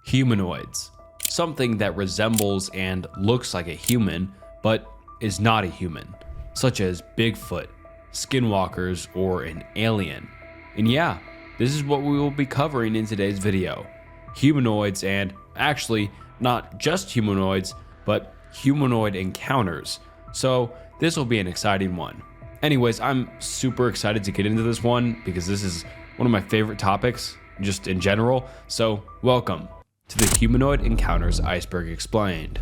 Humanoids. Something that resembles and looks like a human, but is not a human, such as Bigfoot, Skinwalkers, or an alien. And yeah, this is what we will be covering in today's video. Humanoids, and actually not just humanoids, but humanoid encounters. So this will be an exciting one. Anyways, I'm super excited to get into this one because this is one of my favorite topics just in general. So welcome to the Humanoid Encounters Iceberg Explained.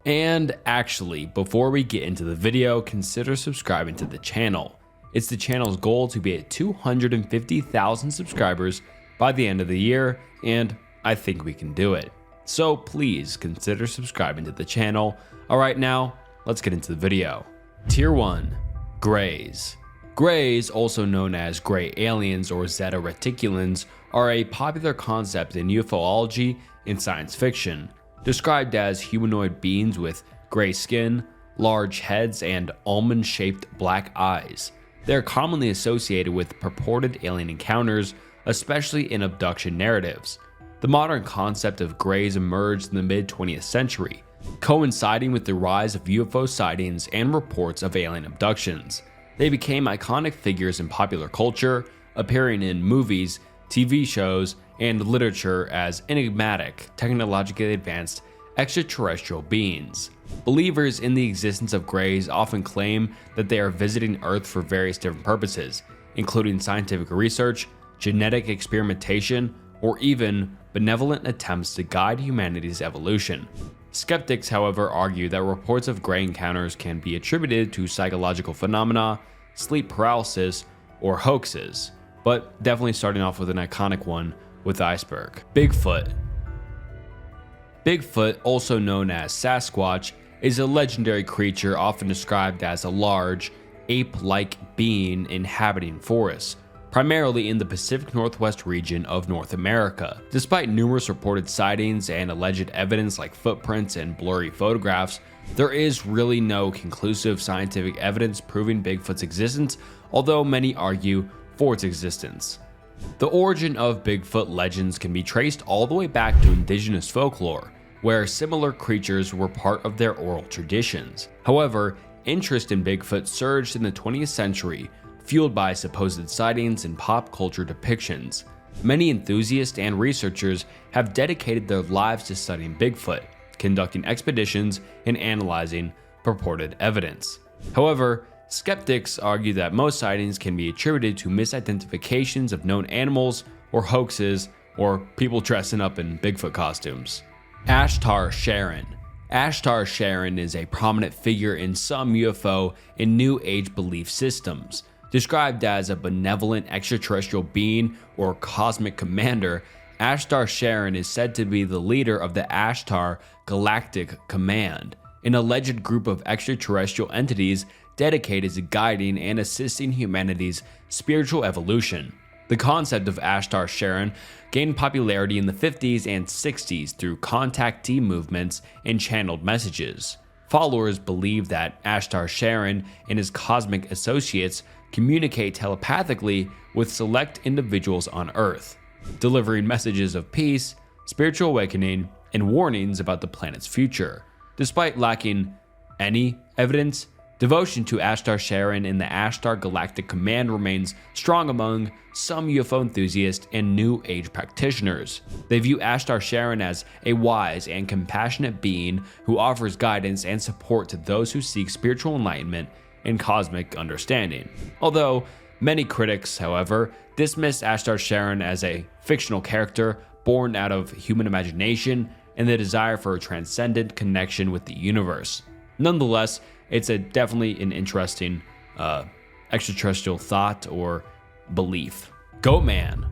And actually, before we get into the video, consider subscribing to the channel. It's the channel's goal to be at 250,000 subscribers by the end of the year, and I think we can do it. So please consider subscribing to the channel. Alright, now let's get into the video. Tier 1. Greys. Greys, also known as gray aliens or Zeta Reticulans, are a popular concept in UFOlogy and science fiction, described as humanoid beings with gray skin, large heads, and almond-shaped black eyes. They are commonly associated with purported alien encounters, especially in abduction narratives. The modern concept of greys emerged in the mid-20th century, coinciding with the rise of UFO sightings and reports of alien abductions. They became iconic figures in popular culture, appearing in movies, TV shows, and literature as enigmatic, technologically advanced extraterrestrial beings. Believers in the existence of greys often claim that they are visiting Earth for various different purposes, including scientific research, genetic experimentation, or even benevolent attempts to guide humanity's evolution. Skeptics, however, argue that reports of gray encounters can be attributed to psychological phenomena, sleep paralysis, or hoaxes, but definitely starting off with an iconic one with Iceberg. Bigfoot. Bigfoot, also known as Sasquatch, is a legendary creature often described as a large, ape-like being inhabiting forests, primarily in the Pacific Northwest region of North America. Despite numerous reported sightings and alleged evidence like footprints and blurry photographs, there is really no conclusive scientific evidence proving Bigfoot's existence, although many argue for its existence. The origin of Bigfoot legends can be traced all the way back to indigenous folklore, where similar creatures were part of their oral traditions. However, interest in Bigfoot surged in the 20th century, fueled by supposed sightings and pop culture depictions. Many enthusiasts and researchers have dedicated their lives to studying Bigfoot, conducting expeditions, and analyzing purported evidence. However, skeptics argue that most sightings can be attributed to misidentifications of known animals, or hoaxes, or people dressing up in Bigfoot costumes. Ashtar Sharon. Ashtar Sharon is a prominent figure in some UFO and New Age belief systems. Described as a benevolent extraterrestrial being or cosmic commander, Ashtar Sharon is said to be the leader of the Ashtar Galactic Command, an alleged group of extraterrestrial entities dedicated to guiding and assisting humanity's spiritual evolution. The concept of Ashtar Sharon gained popularity in the 50s and 60s through contactee movements and channeled messages. Followers believe that Ashtar Sharon and his cosmic associates communicate telepathically with select individuals on Earth, delivering messages of peace, spiritual awakening, and warnings about the planet's future. Despite lacking any evidence, devotion to Ashtar Sharon and the Ashtar Galactic Command remains strong among some UFO enthusiasts and New Age practitioners. They view Ashtar Sharon as a wise and compassionate being who offers guidance and support to those who seek spiritual enlightenment and cosmic understanding. Although many critics, however, dismiss Ashtar Sharon as a fictional character born out of human imagination and the desire for a transcendent connection with the universe. Nonetheless, it's definitely an interesting extraterrestrial thought or belief. Goatman.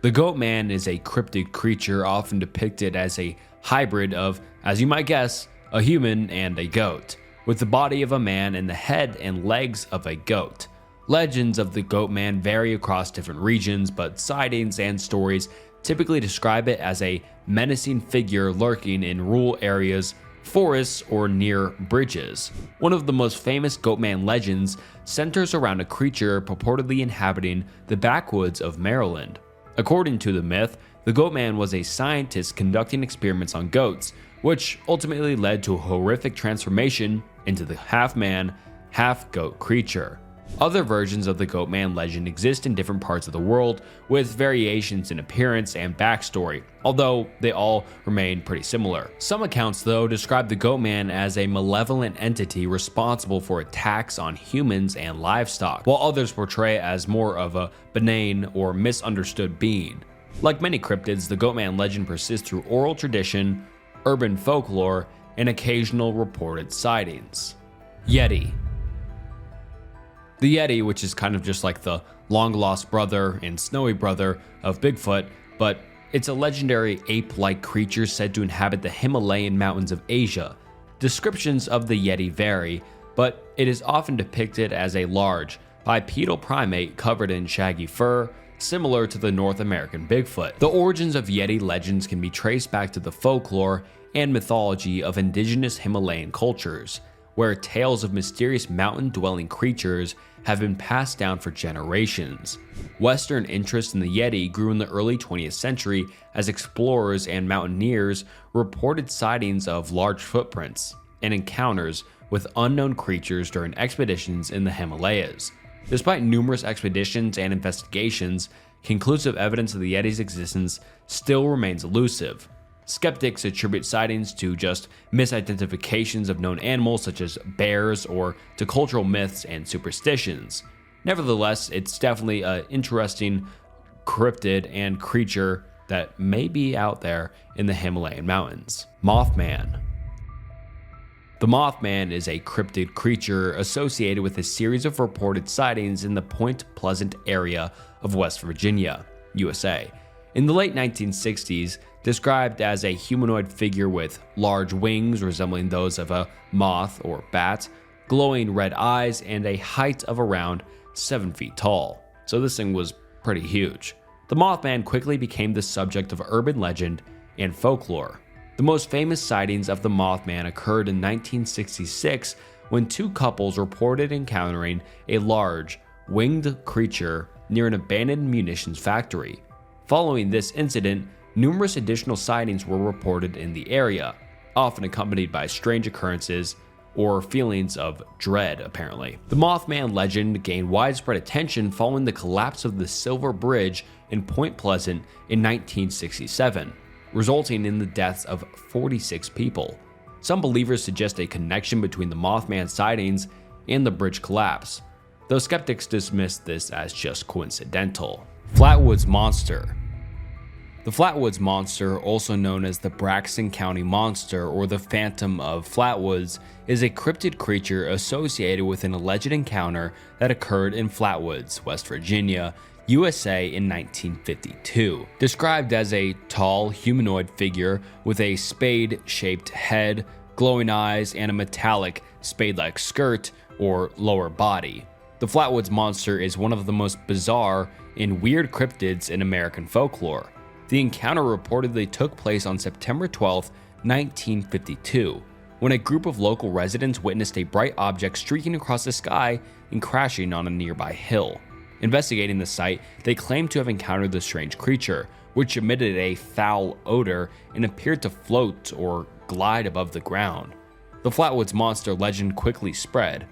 The Goatman is a cryptid creature often depicted as a hybrid of, as you might guess, a human and a goat, with the body of a man and the head and legs of a goat. Legends of the Goatman vary across different regions, but sightings and stories typically describe it as a menacing figure lurking in rural areas, forests, or near bridges. One of the most famous Goatman legends centers around a creature purportedly inhabiting the backwoods of Maryland. According to the myth, The Goatman was a scientist conducting experiments on goats, which ultimately led to a horrific transformation into the half-man, half-goat creature. Other versions of the Goatman legend exist in different parts of the world, with variations in appearance and backstory, although they all remain pretty similar. Some accounts, though, describe the Goatman as a malevolent entity responsible for attacks on humans and livestock, while others portray it as more of a benign or misunderstood being. Like many cryptids, the Goatman legend persists through oral tradition, urban folklore, and occasional reported sightings. Yeti. The Yeti, which is kind of just like the long-lost brother and snowy brother of Bigfoot, but it's a legendary ape-like creature said to inhabit the Himalayan mountains of Asia. Descriptions of the Yeti vary, but it is often depicted as a large, bipedal primate covered in shaggy fur, similar to the North American Bigfoot. The origins of Yeti legends can be traced back to the folklore and mythology of indigenous Himalayan cultures, where tales of mysterious mountain-dwelling creatures have been passed down for generations. Western interest in the Yeti grew in the early 20th century as explorers and mountaineers reported sightings of large footprints and encounters with unknown creatures during expeditions in the Himalayas. Despite numerous expeditions and investigations, conclusive evidence of the Yeti's existence still remains elusive. Skeptics attribute sightings to just misidentifications of known animals such as bears or to cultural myths and superstitions. Nevertheless, it's definitely an interesting cryptid and creature that may be out there in the Himalayan mountains. Moth Man. The Moth Man is a cryptid creature associated with a series of reported sightings in the Point Pleasant area of West Virginia, USA. In the late 1960s, described as a humanoid figure with large wings resembling those of a moth or bat, glowing red eyes, and a height of around 7 feet tall. So this thing was pretty huge. The Mothman quickly became the subject of urban legend and folklore. The most famous sightings of the Mothman occurred in 1966 when two couples reported encountering a large, winged creature near an abandoned munitions factory. Following this incident, numerous additional sightings were reported in the area, often accompanied by strange occurrences or feelings of dread, apparently. The Mothman legend gained widespread attention following the collapse of the Silver Bridge in Point Pleasant in 1967, resulting in the deaths of 46 people. Some believers suggest a connection between the Mothman sightings and the bridge collapse, though skeptics dismiss this as just coincidental. Flatwoods Monster. The Flatwoods Monster, also known as the Braxton County Monster or the Phantom of Flatwoods, is a cryptid creature associated with an alleged encounter that occurred in Flatwoods, West Virginia, USA in 1952. Described as a tall humanoid figure with a spade-shaped head, glowing eyes, and a metallic spade-like skirt or lower body. The Flatwoods Monster is one of the most bizarre and weird cryptids in American folklore. The encounter reportedly took place on September 12, 1952, when a group of local residents witnessed a bright object streaking across the sky and crashing on a nearby hill. Investigating the site, they claimed to have encountered the strange creature, which emitted a foul odor and appeared to float or glide above the ground. The Flatwoods Monster legend quickly spread,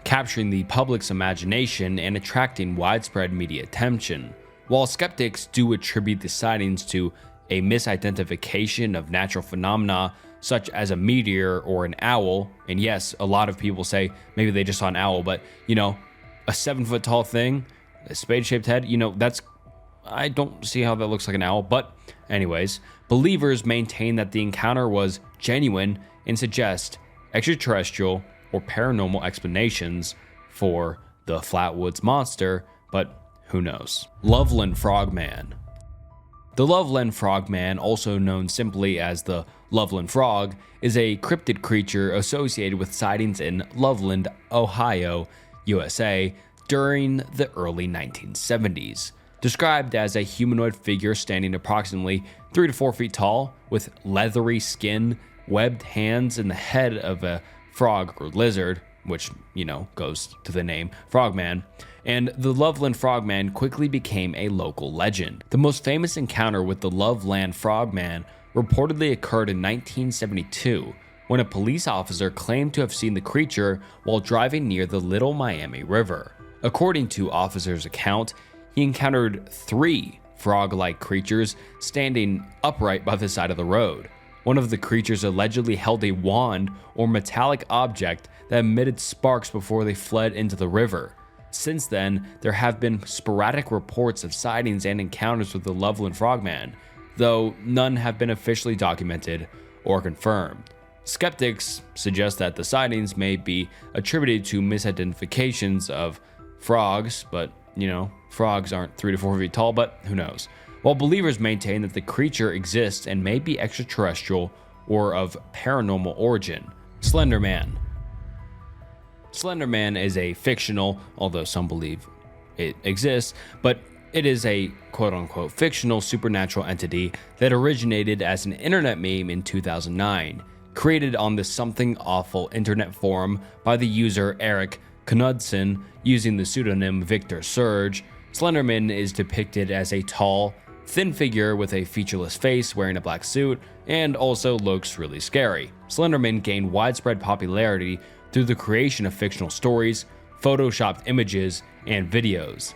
capturing the public's imagination and attracting widespread media attention. While skeptics do attribute the sightings to a misidentification of natural phenomena such as a meteor or an owl, and yes, a lot of people say maybe they just saw an owl, but a 7-foot tall thing, a spade-shaped head, I don't see how that looks like an owl, but anyways, believers maintain that the encounter was genuine and suggest extraterrestrial or paranormal explanations for the Flatwoods Monster, but who knows? Loveland Frogman. The Loveland Frogman, also known simply as the Loveland Frog, is a cryptid creature associated with sightings in Loveland, Ohio, USA during the early 1970s. Described as a humanoid figure standing approximately 3 to 4 feet tall, with leathery skin, webbed hands, and the head of a frog or lizard, which, goes to the name Frogman, and the Loveland Frogman quickly became a local legend. The most famous encounter with the Loveland Frogman reportedly occurred in 1972, when a police officer claimed to have seen the creature while driving near the Little Miami River. According to officer's account, he encountered 3 frog-like creatures standing upright by the side of the road. One of the creatures allegedly held a wand or metallic object that emitted sparks before they fled into the river. Since then, there have been sporadic reports of sightings and encounters with the Loveland Frogman, though none have been officially documented or confirmed. Skeptics suggest that the sightings may be attributed to misidentifications of frogs, but frogs aren't 3 to 4 feet tall, but who knows. While believers maintain that the creature exists and may be extraterrestrial or of paranormal origin. Slender Man. Slender Man is a fictional, although some believe it exists, but it is a quote-unquote fictional supernatural entity that originated as an internet meme in 2009, created on the Something Awful internet forum by the user Eric Knudsen using the pseudonym Victor Surge. Slenderman is depicted as a tall, thin figure with a featureless face wearing a black suit and also looks really scary. Slenderman gained widespread popularity through the creation of fictional stories, photoshopped images, and videos,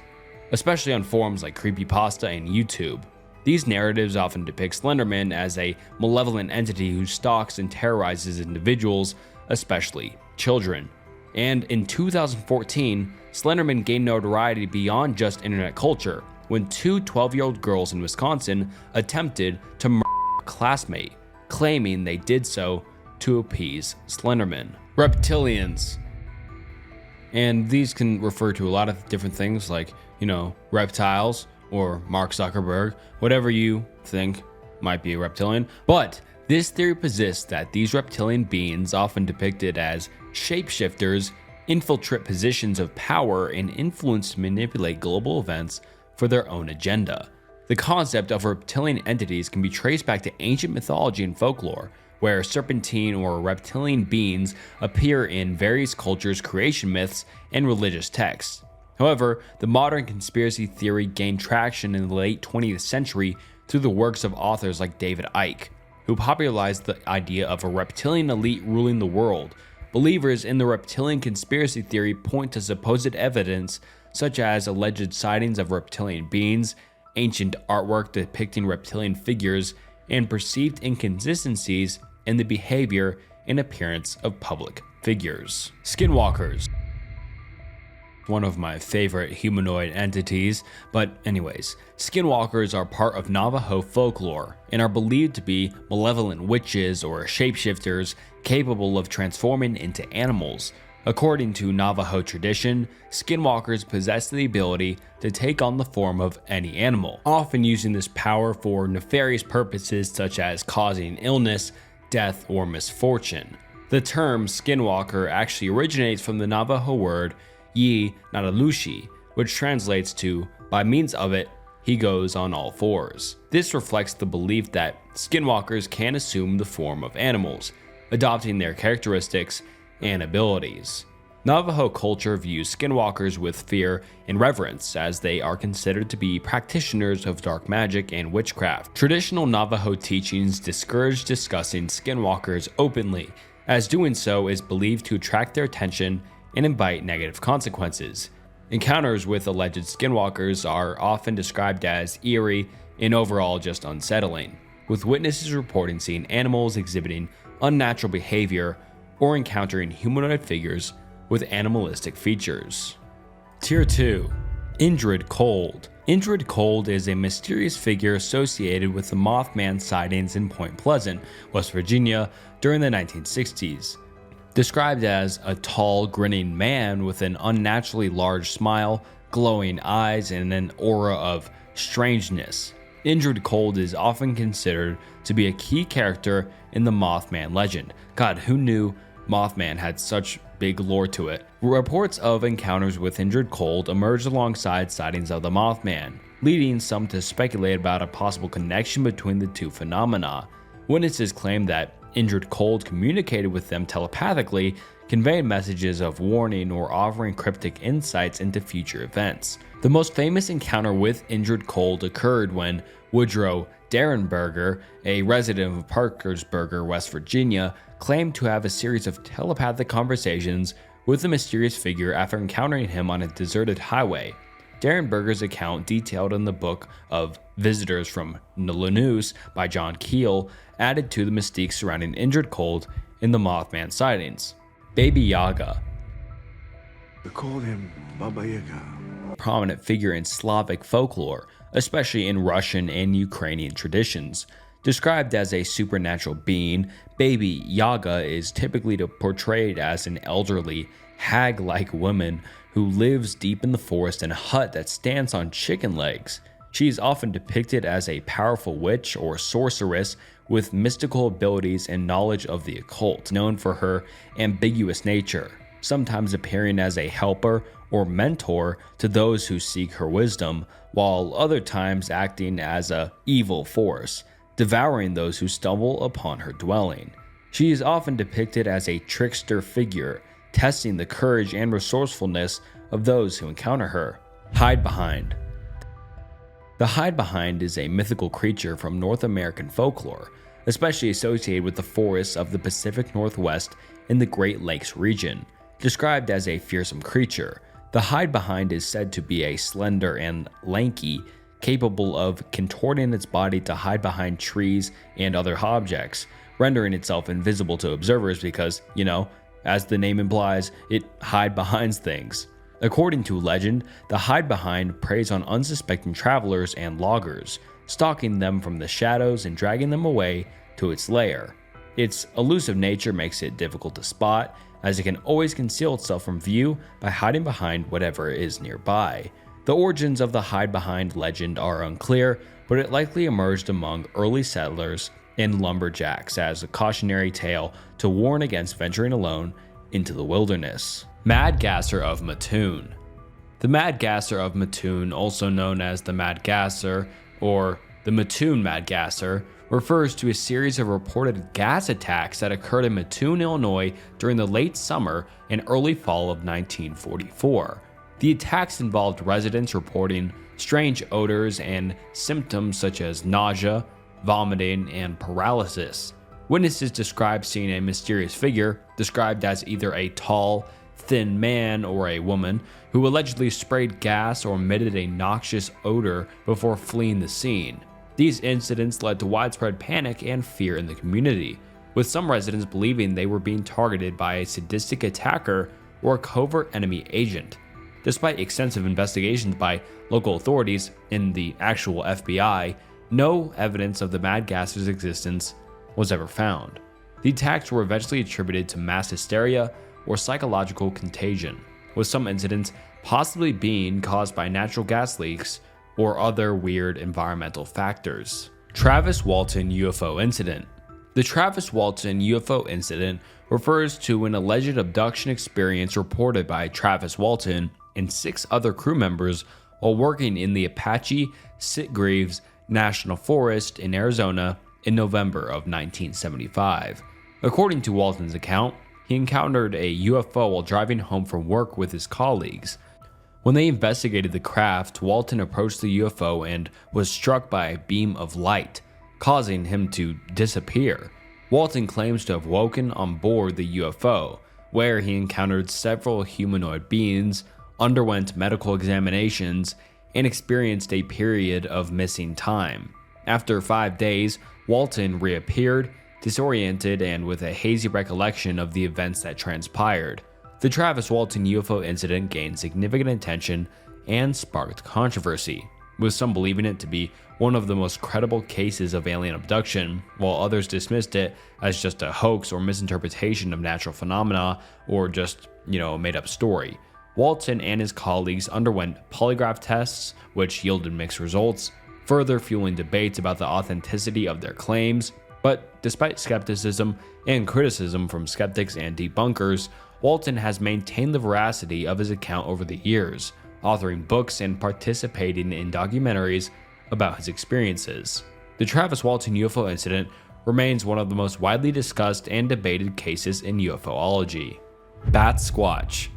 especially on forums like Creepypasta and YouTube. These narratives often depict Slenderman as a malevolent entity who stalks and terrorizes individuals, especially children. And in 2014, Slenderman gained notoriety beyond just internet culture when 2 12-year-old girls in Wisconsin attempted to murder a classmate, claiming they did so to appease Slenderman. Reptilians. And these can refer to a lot of different things like, reptiles or Mark Zuckerberg, whatever you think might be a reptilian. But this theory posits that these reptilian beings, often depicted as shapeshifters, infiltrate positions of power and influence to manipulate global events for their own agenda. The concept of reptilian entities can be traced back to ancient mythology and folklore, where serpentine or reptilian beings appear in various cultures' creation myths and religious texts. However, the modern conspiracy theory gained traction in the late 20th century through the works of authors like David Icke, who popularized the idea of a reptilian elite ruling the world. Believers in the reptilian conspiracy theory point to supposed evidence such as alleged sightings of reptilian beings, ancient artwork depicting reptilian figures, and perceived inconsistencies in the behavior and appearance of public figures. Skinwalkers. One of my favorite humanoid entities, but anyways, skinwalkers are part of Navajo folklore and are believed to be malevolent witches or shapeshifters capable of transforming into animals. According to Navajo tradition, skinwalkers possess the ability to take on the form of any animal, often using this power for nefarious purposes such as causing illness, death, or misfortune. The term skinwalker actually originates from the Navajo word Yi Nadalushi, which translates to, by means of it, he goes on all fours. This reflects the belief that skinwalkers can assume the form of animals, adopting their characteristics and abilities. Navajo culture views skinwalkers with fear and reverence, as they are considered to be practitioners of dark magic and witchcraft. Traditional Navajo teachings discourage discussing skinwalkers openly, as doing so is believed to attract their attention and invite negative consequences. Encounters with alleged skinwalkers are often described as eerie and overall just unsettling, with witnesses reporting seeing animals exhibiting unnatural behavior or encountering humanoid figures with animalistic features. Tier 2. Indrid Cold. Indrid Cold is a mysterious figure associated with the Moth Man sightings in Point Pleasant, West Virginia during the 1960s. Described as a tall, grinning man with an unnaturally large smile, glowing eyes, and an aura of strangeness, Indrid Cold is often considered to be a key character in the Moth Man legend. God, who knew Mothman had such big lore to it? Reports of encounters with Indrid Cold emerged alongside sightings of the Mothman, leading some to speculate about a possible connection between the two phenomena. Witnesses claim that Injured Cold communicated with them telepathically, conveying messages of warning or offering cryptic insights into future events. The most famous encounter with Injured Cold occurred when Woodrow Derenberger, a resident of Parkersburg, West Virginia, claimed to have a series of telepathic conversations with a mysterious figure after encountering him on a deserted highway. Derenberger's account, detailed in the book of Visitors from Lanús by John Keel, added to the mystique surrounding Injured Cold in the Moth Man sightings. Baby Yaga, We called him Baba Yaga. a prominent figure in Slavic folklore, especially in Russian and Ukrainian traditions. Described as a supernatural being, Baby Yaga is typically portrayed as an elderly, hag-like woman who lives deep in the forest in a hut that stands on chicken legs. She is often depicted as a powerful witch or sorceress with mystical abilities and knowledge of the occult, known for her ambiguous nature, sometimes appearing as a helper or mentor to those who seek her wisdom, while other times acting as a evil force, devouring those who stumble upon her dwelling. She is often depicted as a trickster figure, testing the courage and resourcefulness of those who encounter her. Hide Behind. The Hide Behind is a mythical creature from North American folklore, especially associated with the forests of the Pacific Northwest in the Great Lakes region. Described as a fearsome creature, the Hide Behind is said to be a slender and lanky, capable of contorting its body to hide behind trees and other objects, rendering itself invisible to observers because, as the name implies, it hide behind things. According to legend, the Hide Behind preys on unsuspecting travelers and loggers, stalking them from the shadows and dragging them away to its lair. Its elusive nature makes it difficult to spot, as it can always conceal itself from view by hiding behind whatever is nearby. The origins of the Hide Behind legend are unclear, but it likely emerged among early settlers and lumberjacks as a cautionary tale to warn against venturing alone into the wilderness. Mad Gasser of Mun. The Mad Gasser of Mun, also known as the Mad Gasser or the Mattoon Mad Gasser, refers to a series of reported gas attacks that occurred in Mattoon, Illinois during the late summer and early fall of 1944. The attacks involved residents reporting strange odors and symptoms such as nausea, vomiting, and paralysis. Witnesses described seeing a mysterious figure, described as either a tall, thin man or a woman, who allegedly sprayed gas or emitted a noxious odor before fleeing the scene. These incidents led to widespread panic and fear in the community, with some residents believing they were being targeted by a sadistic attacker or a covert enemy agent. Despite extensive investigations by local authorities and the actual FBI, no evidence of the Mad Gasser's existence was ever found. The attacks were eventually attributed to mass hysteria or psychological contagion, with some incidents possibly being caused by natural gas leaks or other weird environmental factors. Travis Walton UFO Incident. The Travis Walton UFO Incident refers to an alleged abduction experience reported by Travis Walton and 6 other crew members while working in the Apache Sitgreaves National Forest in Arizona in November of 1975. According to Walton's account, he encountered a UFO while driving home from work with his colleagues. When they investigated the craft, Walton approached the UFO and was struck by a beam of light, causing him to disappear. Walton claims to have woken on board the UFO, where he encountered several humanoid beings, underwent medical examinations, and experienced a period of missing time. After 5 days, Walton reappeared, disoriented and with a hazy recollection of the events that transpired. The Travis Walton UFO incident gained significant attention and sparked controversy, with some believing it to be one of the most credible cases of alien abduction, while others dismissed it as just a hoax or misinterpretation of natural phenomena or just, a made-up story. Walton and his colleagues underwent polygraph tests, which yielded mixed results, further fueling debates about the authenticity of their claims. But despite skepticism and criticism from skeptics and debunkers, Walton has maintained the veracity of his account over the years, authoring books and participating in documentaries about his experiences. The Travis Walton UFO incident remains one of the most widely discussed and debated cases in UFOlogy. Bat Squatch.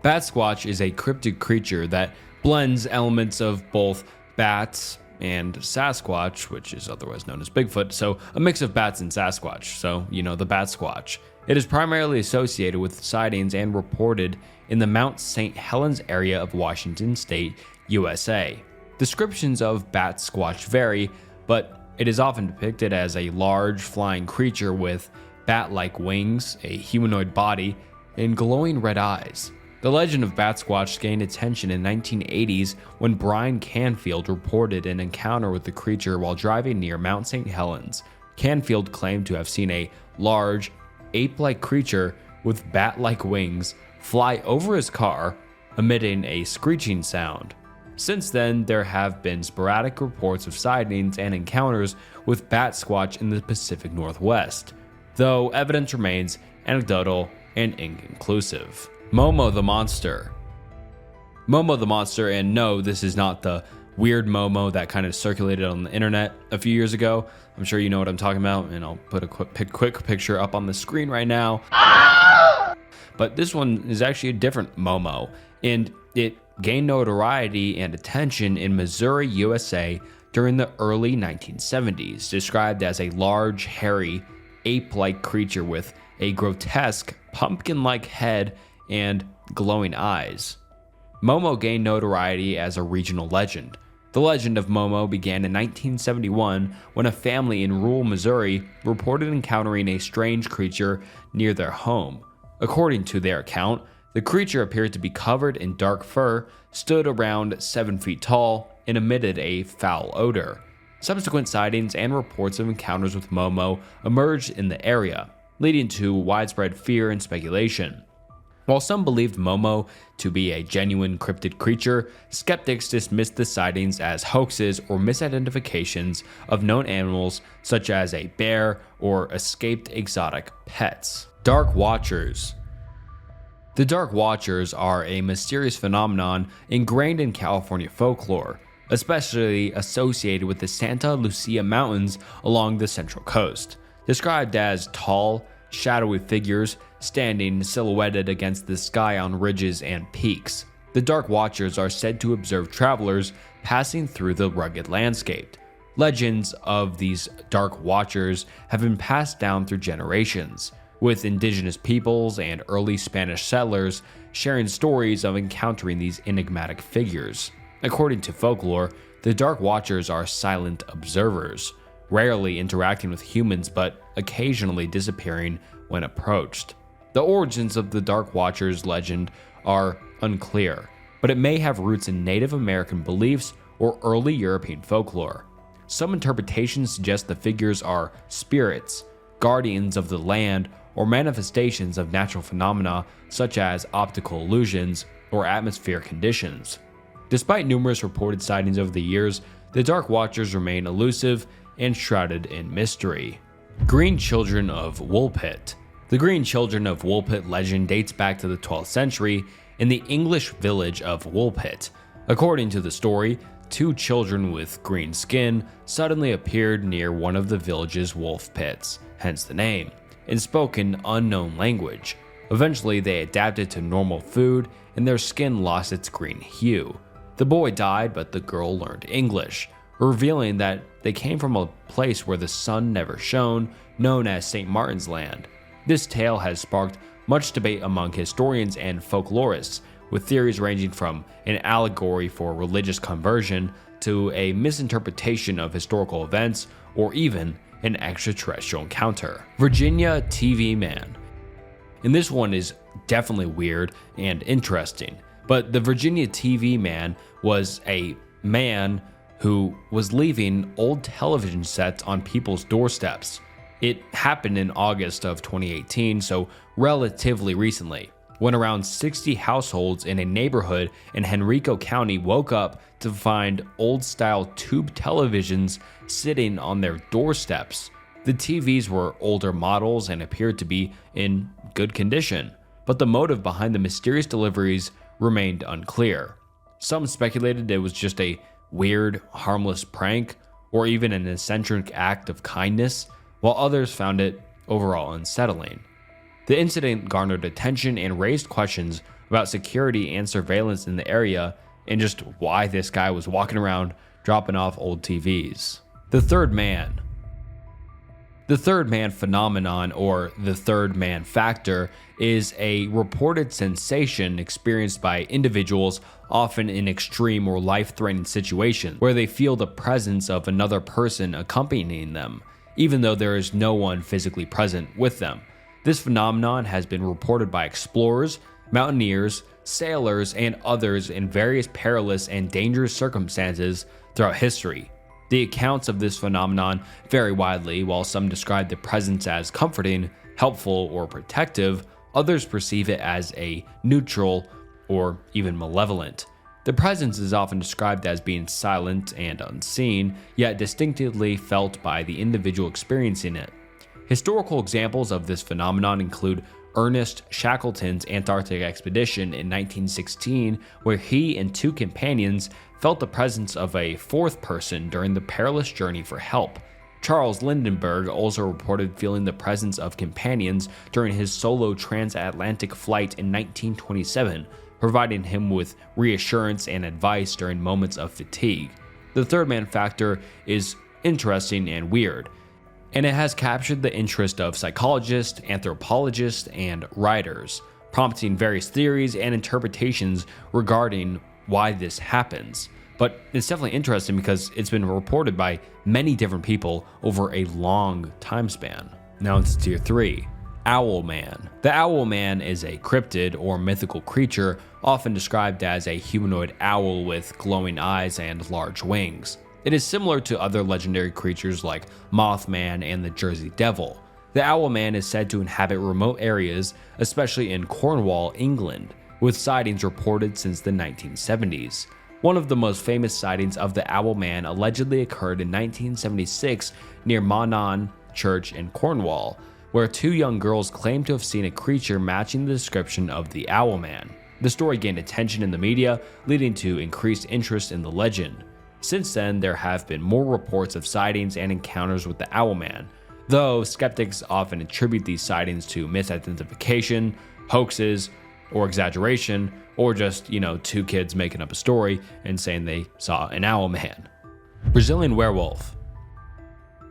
Bat Squatch is a cryptid creature that blends elements of both bats and Sasquatch, which is otherwise known as Bigfoot, so a mix of bats and Sasquatch, so the Bat Squatch. It is primarily associated with sightings and reported in the Mount St. Helens area of Washington State, USA. Descriptions of Bat Squatch vary, but it is often depicted as a large flying creature with bat-like wings, a humanoid body, and glowing red eyes. The legend of Bat Squatch gained attention in the 1980s when Brian Canfield reported an encounter with the creature while driving near Mount St. Helens. Canfield claimed to have seen a large, ape-like creature with bat-like wings fly over his car, emitting a screeching sound. Since then, there have been sporadic reports of sightings and encounters with Bat Squatch in the Pacific Northwest, though evidence remains anecdotal and inconclusive. Momo the Monster. Momo the Monster, and no, this is not the weird Momo that kind of circulated on the internet a few years ago. I'm sure you know what I'm talking about, and I'll put a quick picture up on the screen right now. But this one is actually a different Momo, and it gained notoriety and attention in Missouri, USA during the early 1970s, described as a large, hairy, ape-like creature with a grotesque, pumpkin-like head and glowing eyes. Momo gained notoriety as a regional legend. The legend of Momo began in 1971 when a family in rural Missouri reported encountering a strange creature near their home. According to their account, the creature appeared to be covered in dark fur, stood around 7 feet tall, and emitted a foul odor. Subsequent sightings and reports of encounters with Momo emerged in the area, leading to widespread fear and speculation. While some believed Momo to be a genuine cryptid creature, skeptics dismissed the sightings as hoaxes or misidentifications of known animals such as a bear or escaped exotic pets. Dark Watchers. The Dark Watchers are a mysterious phenomenon ingrained in California folklore, especially associated with the Santa Lucia Mountains along the Central Coast. Described as tall, shadowy figures standing silhouetted against the sky on ridges and peaks, the Dark Watchers are said to observe travelers passing through the rugged landscape. Legends of these Dark Watchers have been passed down through generations, with indigenous peoples and early Spanish settlers sharing stories of encountering these enigmatic figures. According to folklore, the Dark Watchers are silent observers, rarely interacting with humans but occasionally disappearing when approached. The origins of the Dark Watchers legend are unclear, but it may have roots in Native American beliefs or early European folklore. Some interpretations suggest the figures are spirits, guardians of the land, or manifestations of natural phenomena such as optical illusions or atmospheric conditions. Despite numerous reported sightings over the years, the Dark Watchers remain elusive and shrouded in mystery. Green Children of Woolpit. The Green Children of Woolpit legend dates back to the 12th century in the English village of Woolpit. According to the story, two children with green skin suddenly appeared near one of the village's wolf pits, hence the name, and spoke an unknown language. Eventually, they adapted to normal food and their skin lost its green hue. The boy died, but the girl learned English, revealing that they came from a place where the sun never shone, known as St. Martin's Land. This tale has sparked much debate among historians and folklorists, with theories ranging from an allegory for religious conversion to a misinterpretation of historical events or even an extraterrestrial encounter. Virginia TV Man. And this one is definitely weird and interesting, but the Virginia TV Man was a man who was leaving old television sets on people's doorsteps. It happened in August of 2018, so relatively recently, when around 60 households in a neighborhood in Henrico County woke up to find old-style tube televisions sitting on their doorsteps. The TVs were older models and appeared to be in good condition, but the motive behind the mysterious deliveries remained unclear. Some speculated it was just a weird, harmless prank, or even an eccentric act of kindness, while others found it overall unsettling. The incident garnered attention and raised questions about security and surveillance in the area, and just why this guy was walking around dropping off old TVs. The Third Man. The Third Man phenomenon, or the Third Man factor, is a reported sensation experienced by individuals often in extreme or life-threatening situations where they feel the presence of another person accompanying them, even though there is no one physically present with them. This phenomenon has been reported by explorers, mountaineers, sailors, and others in various perilous and dangerous circumstances throughout history. The accounts of this phenomenon vary widely. While some describe the presence as comforting, helpful, or protective, others perceive it as a neutral or even malevolent. The presence is often described as being silent and unseen, yet distinctively felt by the individual experiencing it. Historical examples of this phenomenon include Ernest Shackleton's Antarctic expedition in 1916, where he and two companions felt the presence of a fourth person during the perilous journey for help. Charles Lindbergh also reported feeling the presence of companions during his solo transatlantic flight in 1927, providing him with reassurance and advice during moments of fatigue. The Third Man factor is interesting and weird, and it has captured the interest of psychologists, anthropologists, and writers, prompting various theories and interpretations regarding why this happens. But it's definitely interesting because it's been reported by many different people over a long time span. Now it's tier 3, Owlman. The Owlman is a cryptid or mythical creature often described as a humanoid owl with glowing eyes and large wings. It is similar to other legendary creatures like Moth Man and the Jersey Devil. The Owlman is said to inhabit remote areas, especially in Cornwall, England, with sightings reported since the 1970s. One of the most famous sightings of the Owlman allegedly occurred in 1976 near Monto Church in Cornwall, where two young girls claimed to have seen a creature matching the description of the Owlman. The story gained attention in the media, leading to increased interest in the legend. Since then, there have been more reports of sightings and encounters with the Owlman, though skeptics often attribute these sightings to misidentification, hoaxes, or exaggeration, or just, two kids making up a story and saying they saw an Owlman. Brazilian Werewolf.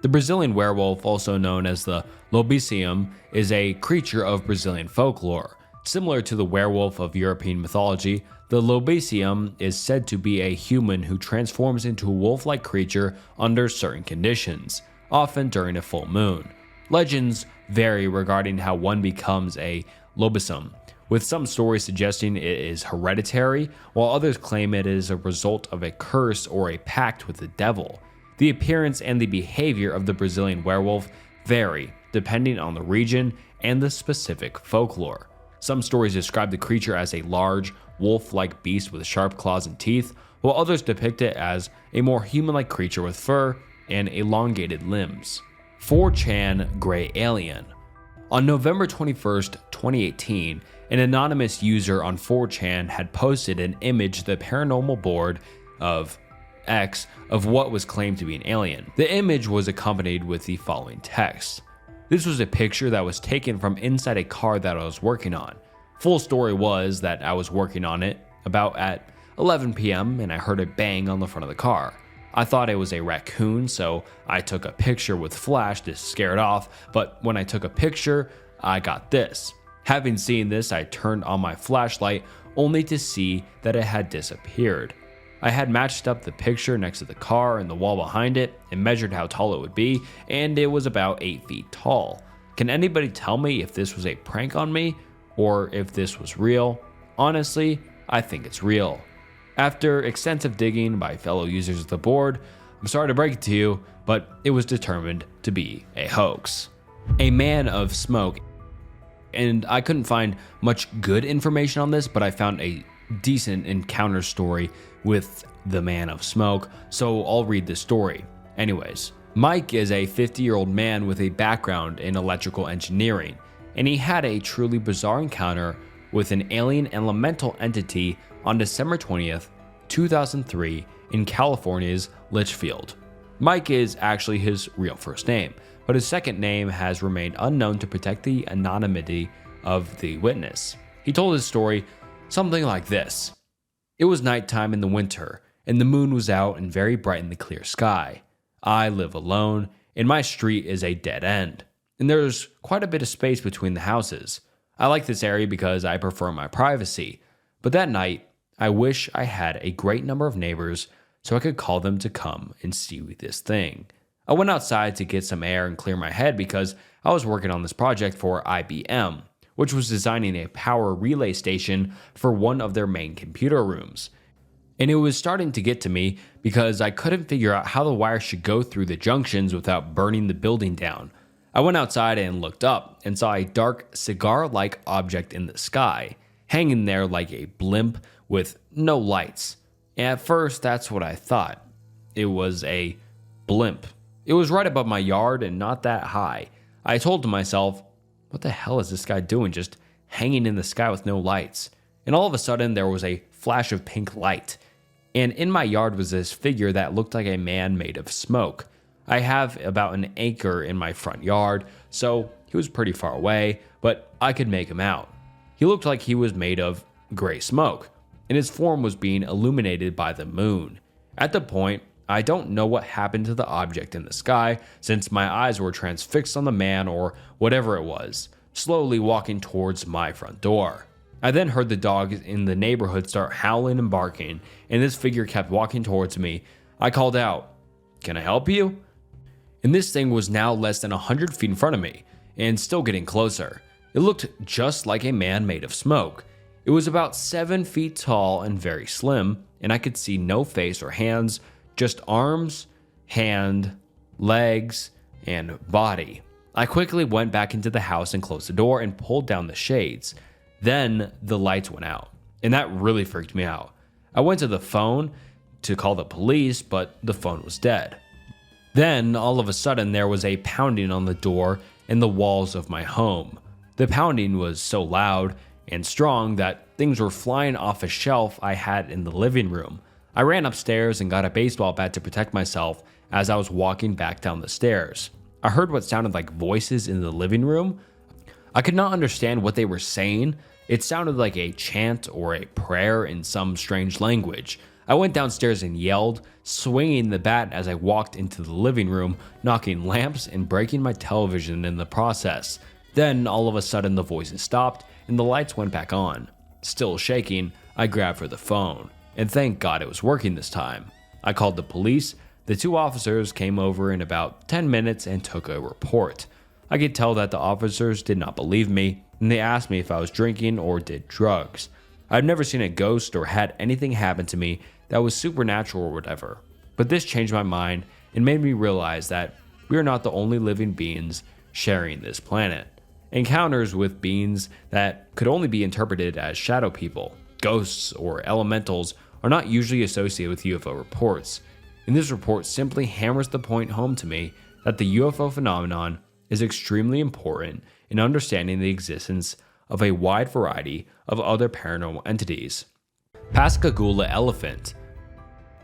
The Brazilian werewolf, also known as the lobisomem, is a creature of Brazilian folklore. Similar to the werewolf of European mythology, the lobisomem is said to be a human who transforms into a wolf-like creature under certain conditions, often during a full moon. Legends vary regarding how one becomes a lobisomem, with some stories suggesting it is hereditary, while others claim it is a result of a curse or a pact with the devil. The appearance and the behavior of the Brazilian werewolf vary depending on the region and the specific folklore. Some stories describe the creature as a large, wolf-like beast with sharp claws and teeth, while others depict it as a more human-like creature with fur and elongated limbs. 4chan Gray Alien. On November 21st, 2018, an anonymous user on 4chan had posted an image to the paranormal board of X of what was claimed to be an alien. The image was accompanied with the following text. This was a picture that was taken from inside a car that I was working on. Full story was that I was working on it about at 11 p.m. and I heard a bang on the front of the car. I thought it was a raccoon, so I took a picture with flash to scare it off, but when I took a picture, I got this. Having seen this, I turned on my flashlight only to see that it had disappeared. I had matched up the picture next to the car and the wall behind it and measured how tall it would be, and it was about 8 feet tall. Can anybody tell me if this was a prank on me or if this was real? Honestly, I think it's real. After extensive digging by fellow users of the board, I'm sorry to break it to you, but it was determined to be a hoax. A Man of Smoke. And I couldn't find much good information on this, but I found a decent encounter story with the Man of Smoke, so I'll read the story. Anyways, Mike is a 50-year-old man with a background in electrical engineering, and he had a truly bizarre encounter with an alien elemental entity on December 20th, 2003 in California's Litchfield. Mike is actually his real first name, but his second name has remained unknown to protect the anonymity of the witness. He told his story something like this. It was nighttime in the winter, and the moon was out and very bright in the clear sky. I live alone, and my street is a dead end, and there's quite a bit of space between the houses. I like this area because I prefer my privacy, but that night, I wish I had a great number of neighbors so I could call them to come and see this thing. I went outside to get some air and clear my head because I was working on this project for IBM, which was designing a power relay station for one of their main computer rooms. And it was starting to get to me because I couldn't figure out how the wire should go through the junctions without burning the building down. I went outside and looked up and saw a dark cigar-like object in the sky, hanging there like a blimp with no lights. And at first, that's what I thought. It was a blimp. It was right above my yard and not that high. I told to myself, what the hell is this guy doing just hanging in the sky with no lights? And all of a sudden, there was a flash of pink light. And in my yard was this figure that looked like a man made of smoke. I have about an acre in my front yard, so he was pretty far away, but I could make him out. He looked like he was made of gray smoke, and his form was being illuminated by the moon. At the point, I don't know what happened to the object in the sky, since my eyes were transfixed on the man or whatever it was, slowly walking towards my front door. I then heard the dogs in the neighborhood start howling and barking, and this figure kept walking towards me. I called out, "Can I help you?" And this thing was now less than 100 feet in front of me, and still getting closer. It looked just like a man made of smoke. It was about 7 feet tall and very slim, and I could see no face or hands, just arms, hand, legs, and body. I quickly went back into the house and closed the door and pulled down the shades. Then the lights went out, and that really freaked me out. I went to the phone to call the police, but the phone was dead. Then, all of a sudden, there was a pounding on the door and the walls of my home. The pounding was so loud and strong that things were flying off a shelf I had in the living room. I ran upstairs and got a baseball bat to protect myself as I was walking back down the stairs. I heard what sounded like voices in the living room. I could not understand what they were saying. It sounded like a chant or a prayer in some strange language. I went downstairs and yelled, swinging the bat as I walked into the living room, knocking lamps and breaking my television in the process. Then, all of a sudden, the voices stopped and the lights went back on. Still shaking, I grabbed for the phone, and thank God it was working this time. I called the police. The 2 officers came over in about 10 minutes and took a report. I could tell that the officers did not believe me, and they asked me if I was drinking or did drugs. I've never seen a ghost or had anything happen to me that was supernatural or whatever, but this changed my mind and made me realize that we are not the only living beings sharing this planet. Encounters with beings that could only be interpreted as shadow people, ghosts, or elementals are not usually associated with UFO reports, and this report simply hammers the point home to me that the UFO phenomenon is extremely important in understanding the existence of a wide variety of other paranormal entities. Pascagoula Elephant.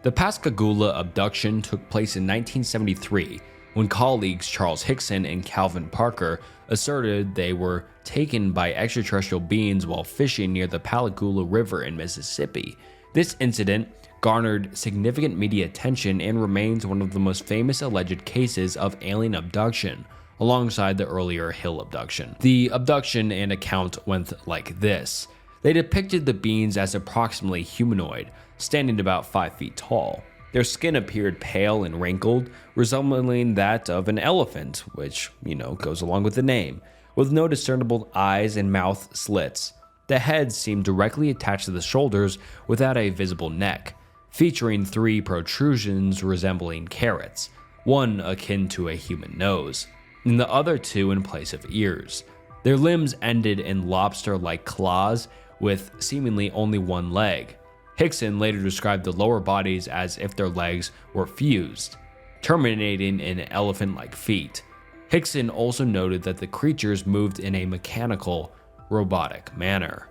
The Pascagoula abduction took place in 1973 when colleagues Charles Hickson and Calvin Parker asserted they were taken by extraterrestrial beings while fishing near the Pascagoula River in Mississippi. This incident garnered significant media attention and remains one of the most famous alleged cases of alien abduction, alongside the earlier Hill abduction. The abduction and account went like this. They depicted the beings as approximately humanoid, standing about 5 feet tall. Their skin appeared pale and wrinkled, resembling that of an elephant, which, goes along with the name, with no discernible eyes and mouth slits. The head seemed directly attached to the shoulders without a visible neck, featuring 3 protrusions resembling carrots, one akin to a human nose, and the other 2 in place of ears. Their limbs ended in lobster-like claws with seemingly only 1 leg. Hickson later described the lower bodies as if their legs were fused, terminating in elephant-like feet. Hickson also noted that the creatures moved in a mechanical, robotic manner.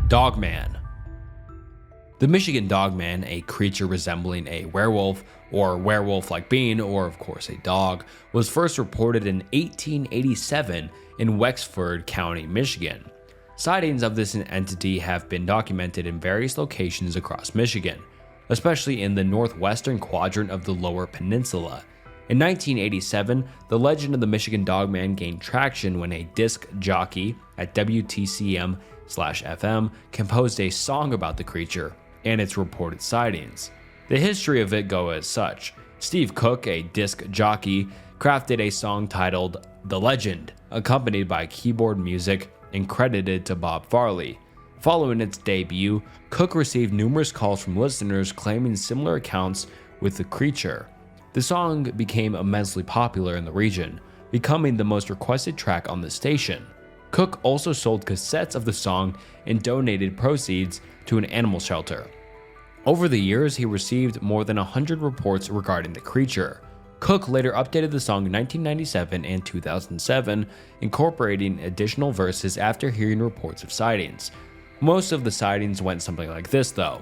Dogman. The Michigan Dogman, a creature resembling a werewolf or werewolf-like being, or of course a dog, was first reported in 1887 in Wexford County, Michigan. Sightings of this entity have been documented in various locations across Michigan, especially in the northwestern quadrant of the Lower Peninsula. In 1987, the legend of the Michigan Dogman gained traction when a disc jockey at WTCM/FM composed a song about the creature and its reported sightings. The history of it goes as such. Steve Cook, a disc jockey, crafted a song titled The Legend, accompanied by keyboard music and credited to Bob Farley. Following its debut, Cook received numerous calls from listeners claiming similar accounts with the creature. The song became immensely popular in the region, becoming the most requested track on the station. Cook also sold cassettes of the song and donated proceeds to an animal shelter. Over the years, he received more than 100 reports regarding the creature. Cook later updated the song in 1997 and 2007, incorporating additional verses after hearing reports of sightings. Most of the sightings went something like this though.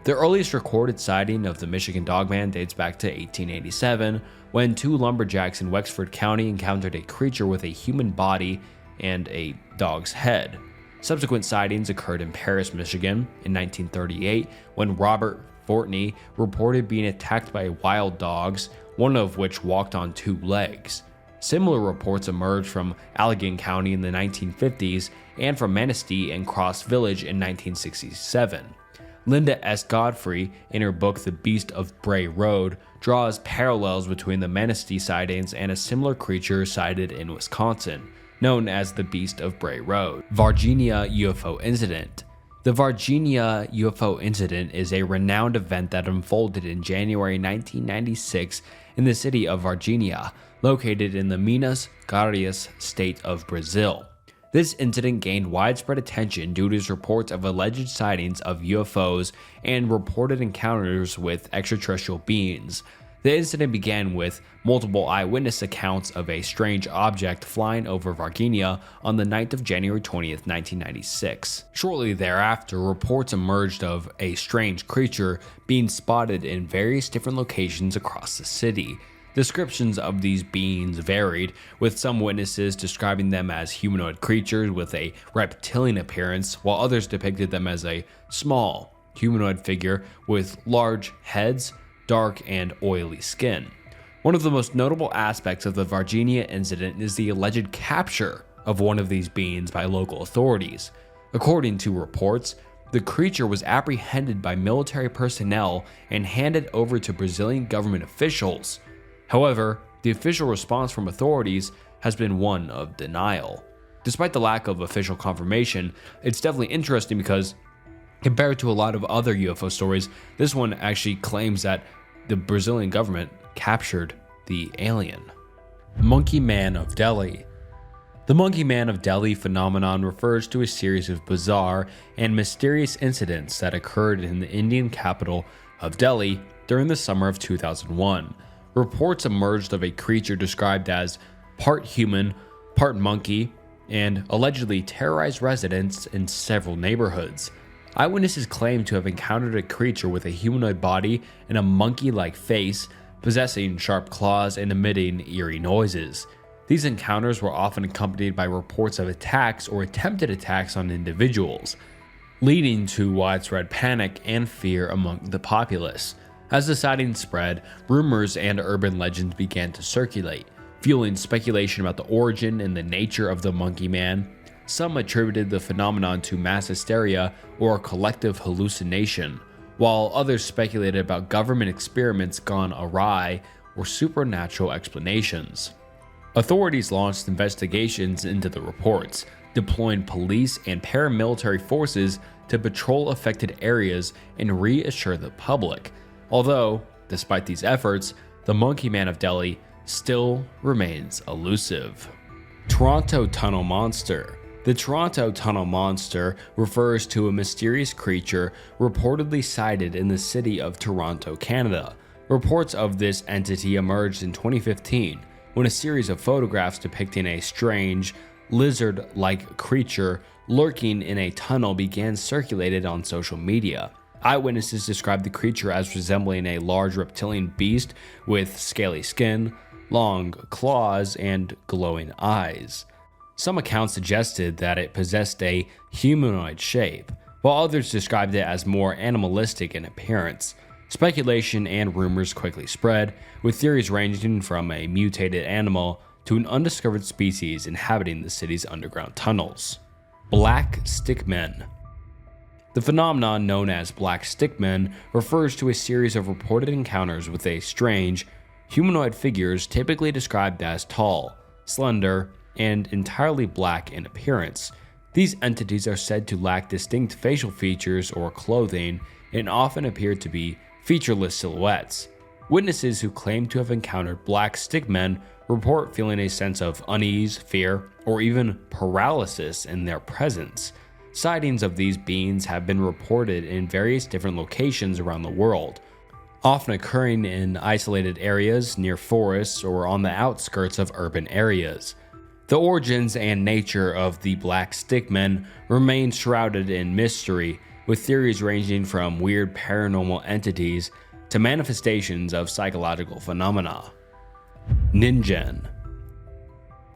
The earliest recorded sighting of the Michigan Dogman dates back to 1887, when two lumberjacks in Wexford County encountered a creature with a human body and a dog's head. Subsequent sightings occurred in Paris, Michigan in 1938, when Robert Fortney reported being attacked by wild dogs, one of which walked on two legs. Similar reports emerged from Allegan County in the 1950s and from Manistee and Cross Village in 1967. Linda S. Godfrey, in her book The Beast of Bray Road, draws parallels between the Manistee sightings and a similar creature sighted in Wisconsin, known as the Beast of Bray Road. Virginia UFO Incident. The Virginia UFO Incident is a renowned event that unfolded in January 1996 in the city of Virginia, located in the Minas Gerais state of Brazil. This incident gained widespread attention due to reports of alleged sightings of UFOs and reported encounters with extraterrestrial beings. The incident began with multiple eyewitness accounts of a strange object flying over Virginia on the night of January 20th, 1996. Shortly thereafter, reports emerged of a strange creature being spotted in various different locations across the city. Descriptions of these beings varied, with some witnesses describing them as humanoid creatures with a reptilian appearance, while others depicted them as a small, humanoid figure with large heads, dark and oily skin. One of the most notable aspects of the Virginia incident is the alleged capture of one of these beings by local authorities. According to reports, the creature was apprehended by military personnel and handed over to Brazilian government officials. However, the official response from authorities has been one of denial. Despite the lack of official confirmation, it's definitely interesting because compared to a lot of other UFO stories, this one actually claims that the Brazilian government captured the alien. Monkey Man of Delhi. The Monkey Man of Delhi phenomenon refers to a series of bizarre and mysterious incidents that occurred in the Indian capital of Delhi during the summer of 2001. Reports emerged of a creature described as part human, part monkey, and allegedly terrorized residents in several neighborhoods. Eyewitnesses claim to have encountered a creature with a humanoid body and a monkey-like face, possessing sharp claws and emitting eerie noises. These encounters were often accompanied by reports of attacks or attempted attacks on individuals, leading to widespread panic and fear among the populace. As the sightings spread, rumors and urban legends began to circulate, fueling speculation about the origin and the nature of the Monkey Man. Some attributed the phenomenon to mass hysteria or a collective hallucination, while others speculated about government experiments gone awry or supernatural explanations. Authorities launched investigations into the reports, deploying police and paramilitary forces to patrol affected areas and reassure the public. Although, despite these efforts, the Monkey Man of Delhi still remains elusive. Toronto Tunnel Monster. The Toronto Tunnel Monster refers to a mysterious creature reportedly sighted in the city of Toronto, Canada. Reports of this entity emerged in 2015 when a series of photographs depicting a strange, lizard-like creature lurking in a tunnel began circulated on social media. Eyewitnesses described the creature as resembling a large reptilian beast with scaly skin, long claws, and glowing eyes. Some accounts suggested that it possessed a humanoid shape, while others described it as more animalistic in appearance. Speculation and rumors quickly spread, with theories ranging from a mutated animal to an undiscovered species inhabiting the city's underground tunnels. Black Stickmen. The phenomenon known as Black Stickmen refers to a series of reported encounters with a strange, humanoid figures typically described as tall, slender, and entirely black in appearance. These entities are said to lack distinct facial features or clothing and often appear to be featureless silhouettes. Witnesses who claim to have encountered Black Stickmen report feeling a sense of unease, fear, or even paralysis in their presence. Sightings of these beings have been reported in various different locations around the world, often occurring in isolated areas near forests or on the outskirts of urban areas. The origins and nature of the Black Stickmen remain shrouded in mystery, with theories ranging from weird paranormal entities to manifestations of psychological phenomena. Ningen.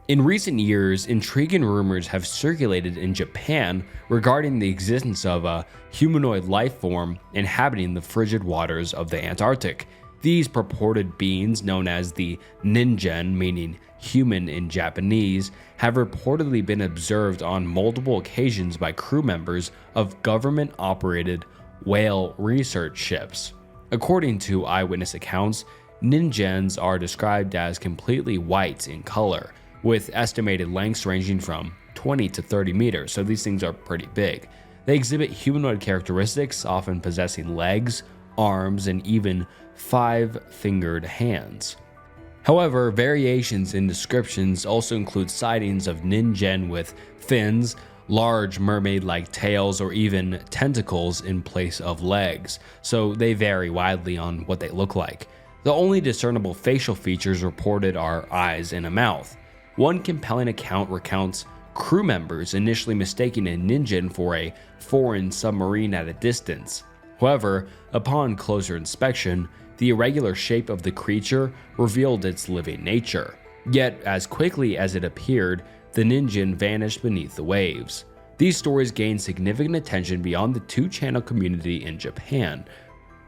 In recent years, intriguing rumors have circulated in Japan regarding the existence of a humanoid life form inhabiting the frigid waters of the Antarctic. These purported beings, known as the Ningen, meaning human in Japanese, have reportedly been observed on multiple occasions by crew members of government-operated whale research ships. According to eyewitness accounts, Ningens are described as completely white in color, with estimated lengths ranging from 20 to 30 meters, so these things are pretty big. They exhibit humanoid characteristics, often possessing legs, arms, and even 5-fingered hands. However, variations in descriptions also include sightings of Ningen with fins, large mermaid-like tails, or even tentacles in place of legs, so they vary widely on what they look like. The only discernible facial features reported are eyes and a mouth. One compelling account recounts crew members initially mistaking a Ningen for a foreign submarine at a distance. However, upon closer inspection, the irregular shape of the creature revealed its living nature. Yet, as quickly as it appeared, the Ningen vanished beneath the waves. These stories gained significant attention beyond the two-channel community in Japan,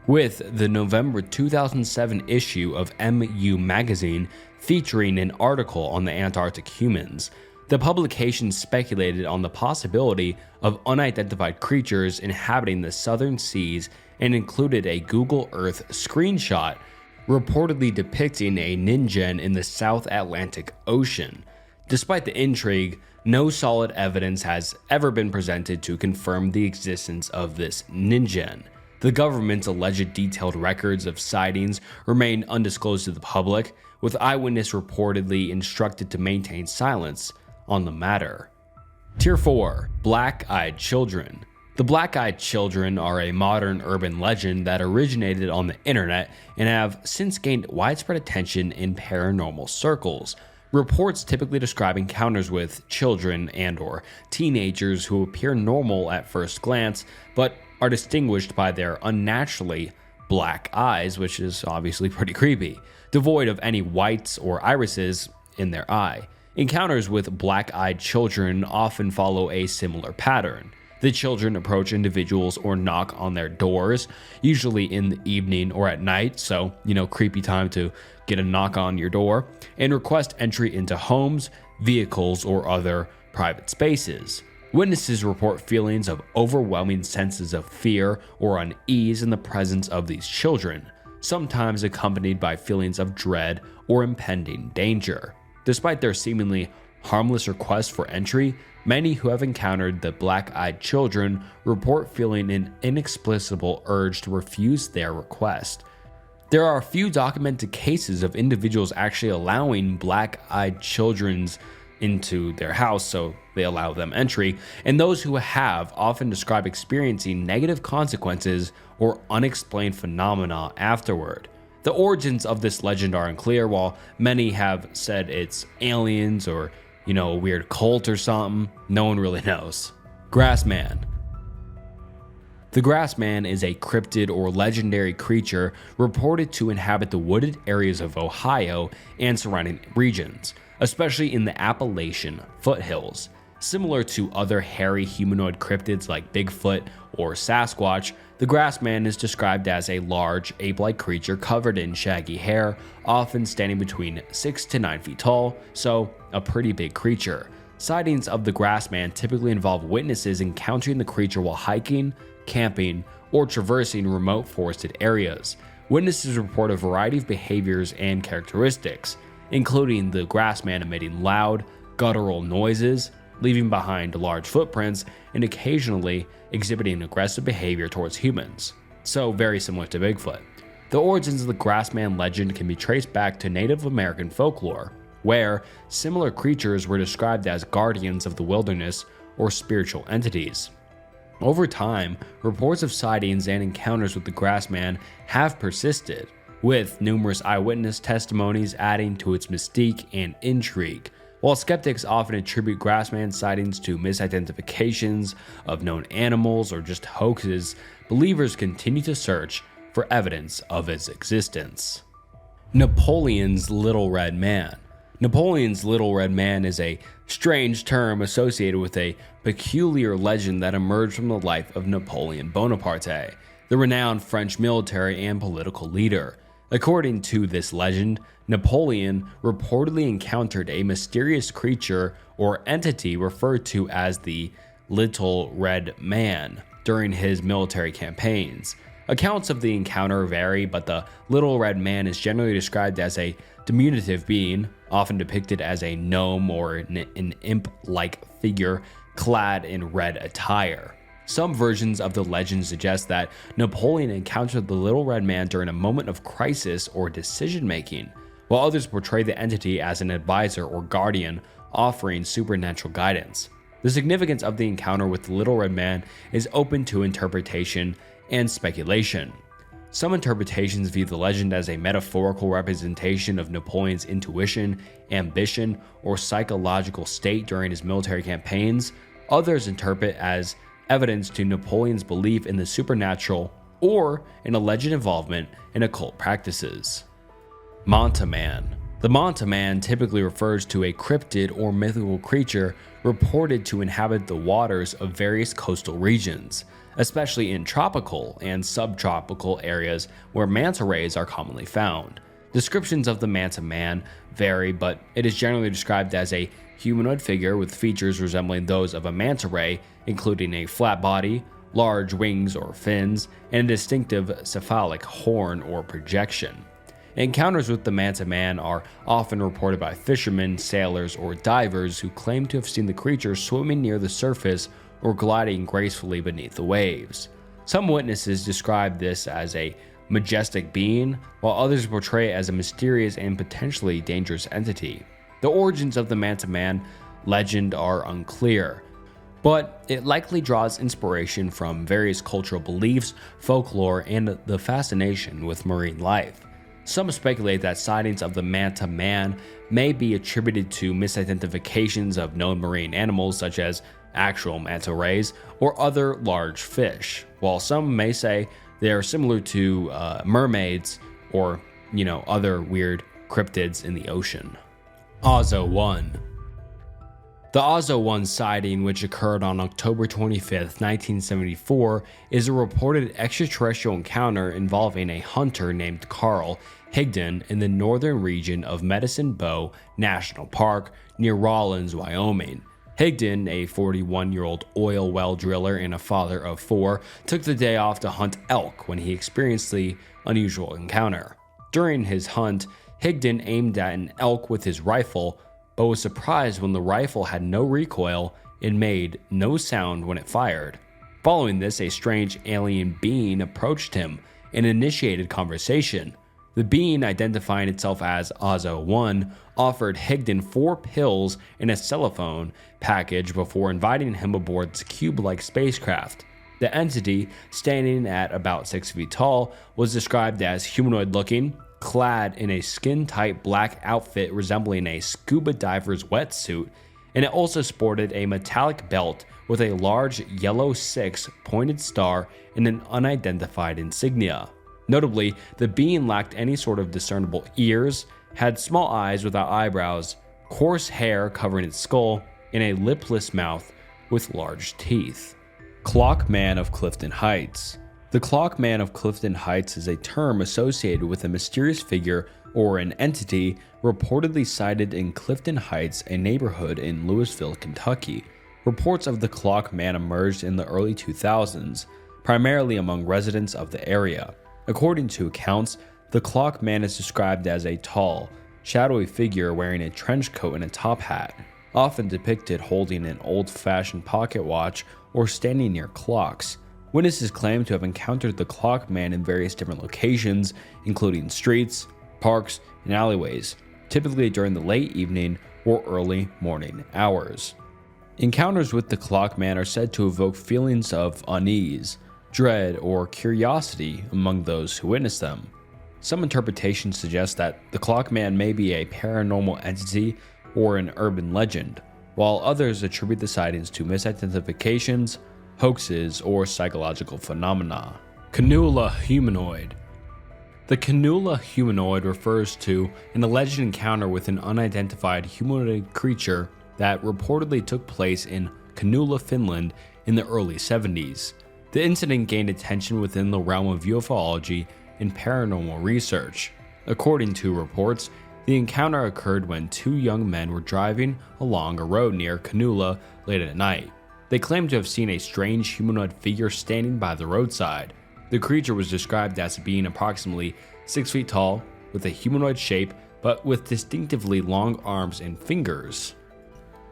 with the November 2007 issue of MU magazine featuring an article on the Antarctic humans. The publication speculated on the possibility of unidentified creatures inhabiting the southern seas and included a Google Earth screenshot reportedly depicting a Ningen in the South Atlantic Ocean. Despite the intrigue, no solid evidence has ever been presented to confirm the existence of this Ningen. The government's alleged detailed records of sightings remain undisclosed to the public, with eyewitness reportedly instructed to maintain silence on the matter. Tier 4. Blackeyed Children. The Blackeyed Children are a modern urban legend that originated on the internet and have since gained widespread attention in paranormal circles. Reports typically describe encounters with children and/or teenagers who appear normal at first glance, but are distinguished by their unnaturally black eyes, which is obviously pretty creepy, devoid of any whites or irises in their eye. Encounters with black-eyed children often follow a similar pattern. The children approach individuals or knock on their doors, usually in the evening or at night, so, creepy time to get a knock on your door, and request entry into homes, vehicles, or other private spaces. Witnesses report feelings of overwhelming senses of fear or unease in the presence of these children, sometimes accompanied by feelings of dread or impending danger. Despite their seemingly harmless requests for entry, many who have encountered the black-eyed children report feeling an inexplicable urge to refuse their request. There are a few documented cases of individuals actually allowing black-eyed children into their house, so they allow them entry, and those who have often describe experiencing negative consequences or unexplained phenomena afterward. The origins of this legend are unclear, while many have said it's aliens or, a weird cult or something. No one really knows. Grassman. The Grassman is a cryptid or legendary creature reported to inhabit the wooded areas of Ohio and surrounding regions, especially in the Appalachian foothills. Similar to other hairy humanoid cryptids like Bigfoot or Sasquatch, the Grassman is described as a large, ape-like creature covered in shaggy hair, often standing between 6 to 9 feet tall, so a pretty big creature. Sightings of the Grassman typically involve witnesses encountering the creature while hiking, camping, or traversing remote forested areas. Witnesses report a variety of behaviors and characteristics, including the Grassman emitting loud, guttural noises, leaving behind large footprints, and occasionally exhibiting aggressive behavior towards humans. So very similar to Bigfoot. The origins of the Grassman legend can be traced back to Native American folklore, where similar creatures were described as guardians of the wilderness or spiritual entities. Over time, reports of sightings and encounters with the Grassman have persisted, with numerous eyewitness testimonies adding to its mystique and intrigue. While skeptics often attribute Grassman sightings to misidentifications of known animals or just hoaxes, believers continue to search for evidence of its existence. Napoleons Little Red Man. Napoleon's Little Red Man is a strange term associated with a peculiar legend that emerged from the life of Napoleon Bonaparte, the renowned French military and political leader. According to this legend, Napoleon reportedly encountered a mysterious creature or entity referred to as the Little Red Man during his military campaigns. Accounts of the encounter vary, but the Little Red Man is generally described as a diminutive being, often depicted as a gnome or an imp-like figure clad in red attire. Some versions of the legend suggest that Napoleon encountered the Little Red Man during a moment of crisis or decision-making, while others portray the entity as an advisor or guardian offering supernatural guidance. The significance of the encounter with the Little Red Man is open to interpretation and speculation. Some interpretations view the legend as a metaphorical representation of Napoleon's intuition, ambition, or psychological state during his military campaigns. Others interpret as evidence to Napoleon's belief in the supernatural or an alleged involvement in occult practices. Monto Man. The Monto Man typically refers to a cryptid or mythical creature reported to inhabit the waters of various coastal regions, especially in tropical and subtropical areas where manta rays are commonly found. Descriptions of the Monto Man vary, but it is generally described as a humanoid figure with features resembling those of a manta ray, including a flat body, large wings or fins, and a distinctive cephalic horn or projection. Encounters with the Monto Man are often reported by fishermen, sailors, or divers who claim to have seen the creature swimming near the surface or gliding gracefully beneath the waves. Some witnesses describe this as a majestic being, while others portray it as a mysterious and potentially dangerous entity. The origins of the Monto Man legend are unclear, but it likely draws inspiration from various cultural beliefs, folklore, and the fascination with marine life. Some speculate that sightings of the Monto Man may be attributed to misidentifications of known marine animals such as actual manta rays or other large fish, while some may say they are similar to mermaids or, other weird cryptids in the ocean. Ozo 1. The Ozo 1 sighting, which occurred on October 25, 1974, is a reported extraterrestrial encounter involving a hunter named Carl Higdon in the northern region of Medicine Bow National Park near Rawlins, Wyoming. Higdon, a 41-year-old oil well driller and a father of 4, took the day off to hunt elk when he experienced the unusual encounter. During his hunt, Higdon aimed at an elk with his rifle, but was surprised when the rifle had no recoil and made no sound when it fired. Following this, a strange alien being approached him and initiated conversation. The being, identifying itself as Ozo 1, offered Higdon 4 pills and a cellophane package before inviting him aboard its cube-like spacecraft. The entity, standing at about 6 feet tall, was described as humanoid-looking, clad in a skin-tight black outfit resembling a scuba diver's wetsuit, and it also sported a metallic belt with a large yellow 6 pointed star and an unidentified insignia. Notably, the being lacked any sort of discernible ears, had small eyes without eyebrows, coarse hair covering its skull, and a lipless mouth with large teeth. Clockman of Clifton Heights. The Clockman of Clifton Heights is a term associated with a mysterious figure or an entity reportedly sighted in Clifton Heights, a neighborhood in Louisville, Kentucky. Reports of the Clockman emerged in the early 2000s, primarily among residents of the area. According to accounts, the Clockman is described as a tall, shadowy figure wearing a trench coat and a top hat, often depicted holding an old-fashioned pocket watch or standing near clocks. Witnesses claim to have encountered the Clockman in various different locations, including streets, parks, and alleyways, typically during the late evening or early morning hours. Encounters with the Clockman are said to evoke feelings of unease, dread, or curiosity among those who witness them. Some interpretations suggest that the Clockman may be a paranormal entity or an urban legend, while others attribute the sightings to misidentifications, hoaxes, or psychological phenomena. Canula Humanoid. The Canula Humanoid refers to an alleged encounter with an unidentified humanoid creature that reportedly took place in Canula, Finland in the early 70s. The incident gained attention within the realm of ufology and paranormal research. According to reports, the encounter occurred when two young men were driving along a road near Canula late at night. They claimed to have seen a strange humanoid figure standing by the roadside. The creature was described as being approximately 6 feet tall, with a humanoid shape, but with distinctively long arms and fingers.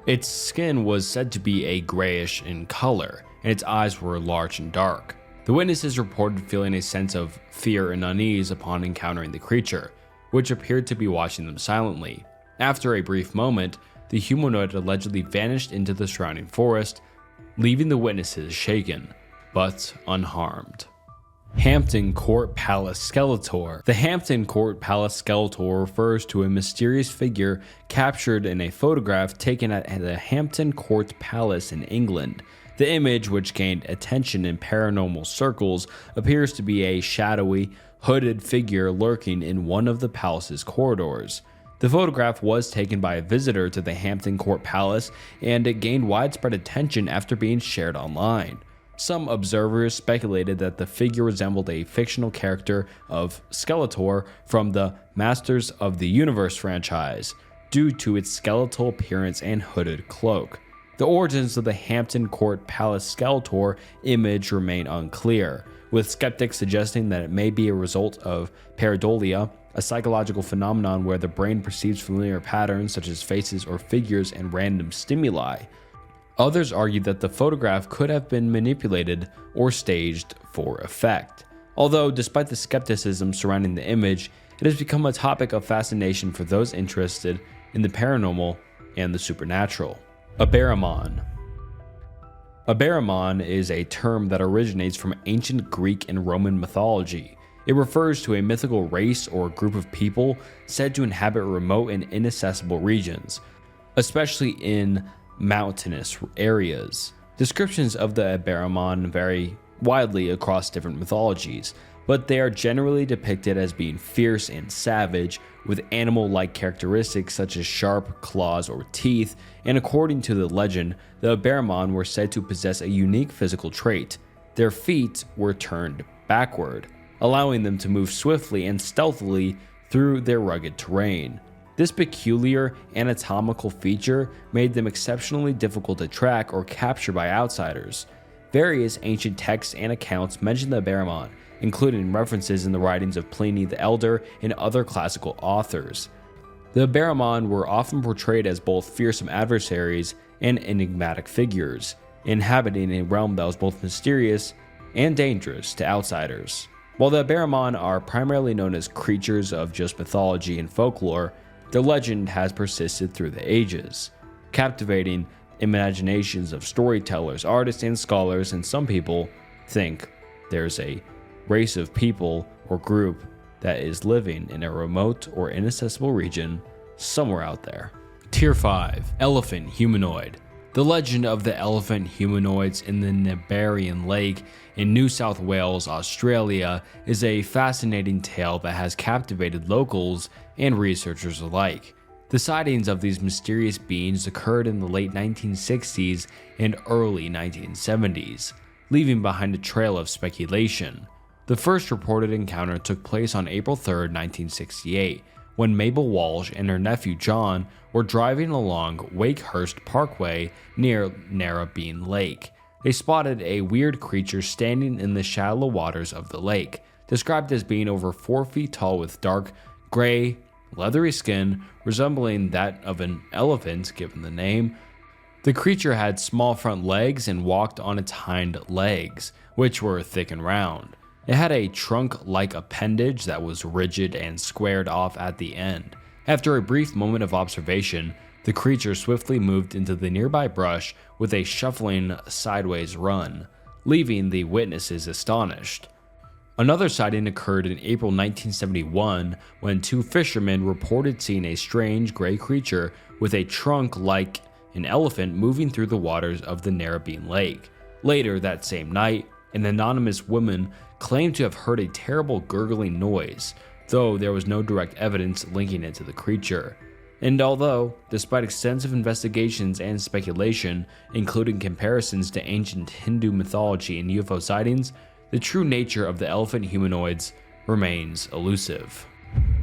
Its skin was said to be a grayish in color, and its eyes were large and dark. The witnesses reported feeling a sense of fear and unease upon encountering the creature, which appeared to be watching them silently. After a brief moment, the humanoid allegedly vanished into the surrounding forest, leaving the witnesses shaken, but unharmed. Hampton Court Palace Skeletor. The Hampton Court Palace Skeletor refers to a mysterious figure captured in a photograph taken at the Hampton Court Palace in England. The image, which gained attention in paranormal circles, appears to be a shadowy, hooded figure lurking in one of the palace's corridors. The photograph was taken by a visitor to the Hampton Court Palace, and it gained widespread attention after being shared online. Some observers speculated that the figure resembled a fictional character of Skeletor from the Masters of the Universe franchise, due to its skeletal appearance and hooded cloak. The origins of the Hampton Court Palace Skeletor image remain unclear, with skeptics suggesting that it may be a result of pareidolia, a psychological phenomenon where the brain perceives familiar patterns such as faces or figures and random stimuli. Others argue that the photograph could have been manipulated or staged for effect. Although, despite the skepticism surrounding the image, it has become a topic of fascination for those interested in the paranormal and the supernatural. Aberamon. Aberamon is a term that originates from ancient Greek and Roman mythology. It refers to a mythical race or group of people said to inhabit remote and inaccessible regions, especially in mountainous areas. Descriptions of the Aberamon vary widely across different mythologies, but they are generally depicted as being fierce and savage, with animal-like characteristics such as sharp claws or teeth, and according to the legend, the Aberamon were said to possess a unique physical trait. Their feet were turned backward, allowing them to move swiftly and stealthily through their rugged terrain. This peculiar anatomical feature made them exceptionally difficult to track or capture by outsiders. Various ancient texts and accounts mention the Aberamon, including references in the writings of Pliny the Elder and other classical authors. The Aberamon were often portrayed as both fearsome adversaries and enigmatic figures, inhabiting a realm that was both mysterious and dangerous to outsiders. While the Aberamon are primarily known as creatures of just mythology and folklore, their legend has persisted through the ages, captivating imaginations of storytellers, artists, and scholars, and some people think there's a race of people or group that is living in a remote or inaccessible region somewhere out there. Tier 5. Elephant Humanoid. The legend of the elephant humanoids in the Nebarian Lake in New South Wales, Australia is a fascinating tale that has captivated locals and researchers alike. The sightings of these mysterious beings occurred in the late 1960s and early 1970s, leaving behind a trail of speculation. The first reported encounter took place on April 3, 1968, when Mabel Walsh and her nephew John were driving along Wakehurst Parkway near Narrabeen Lake. They spotted a weird creature standing in the shallow waters of the lake, described as being over 4 feet tall with dark, gray, leathery skin resembling that of an elephant given the name. The creature had small front legs and walked on its hind legs, which were thick and round. It had a trunk-like appendage that was rigid and squared off at the end. After a brief moment of observation, the creature swiftly moved into the nearby brush with a shuffling sideways run, leaving the witnesses astonished. Another sighting occurred in April 1971 when 2 fishermen reported seeing a strange gray creature with a trunk like an elephant moving through the waters of the Narrabeen Lake. Later that same night, an anonymous woman claimed to have heard a terrible gurgling noise, though there was no direct evidence linking it to the creature. And although, despite extensive investigations and speculation, including comparisons to ancient Hindu mythology and UFO sightings, the true nature of the elephant humanoids remains elusive.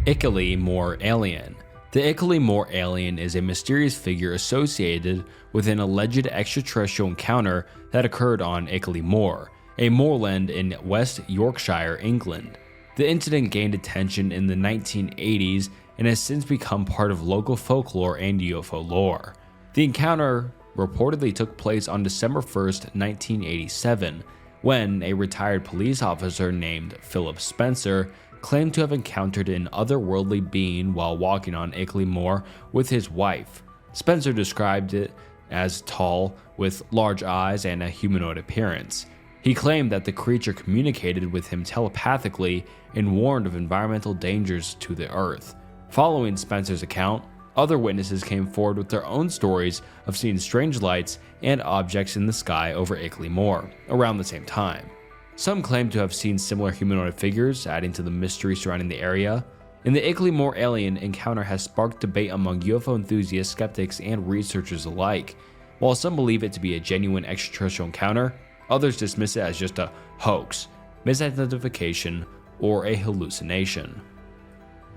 Illmore Alien. The Illmore Alien is a mysterious figure associated with an alleged extraterrestrial encounter that occurred on Illmore, a moorland in West Yorkshire, England. The incident gained attention in the 1980s and has since become part of local folklore and UFO lore. The encounter reportedly took place on December 1st, 1987, when a retired police officer named Philip Spencer claimed to have encountered an otherworldly being while walking on Illmore with his wife. Spencer described it as tall, with large eyes and a humanoid appearance. He claimed that the creature communicated with him telepathically and warned of environmental dangers to the Earth. Following Spencer's account, other witnesses came forward with their own stories of seeing strange lights and objects in the sky over Illmore around the same time. Some claim to have seen similar humanoid figures, adding to the mystery surrounding the area. And the Illmore Alien encounter has sparked debate among UFO enthusiasts, skeptics, and researchers alike. While some believe it to be a genuine extraterrestrial encounter, others dismiss it as just a hoax, misidentification, or a hallucination.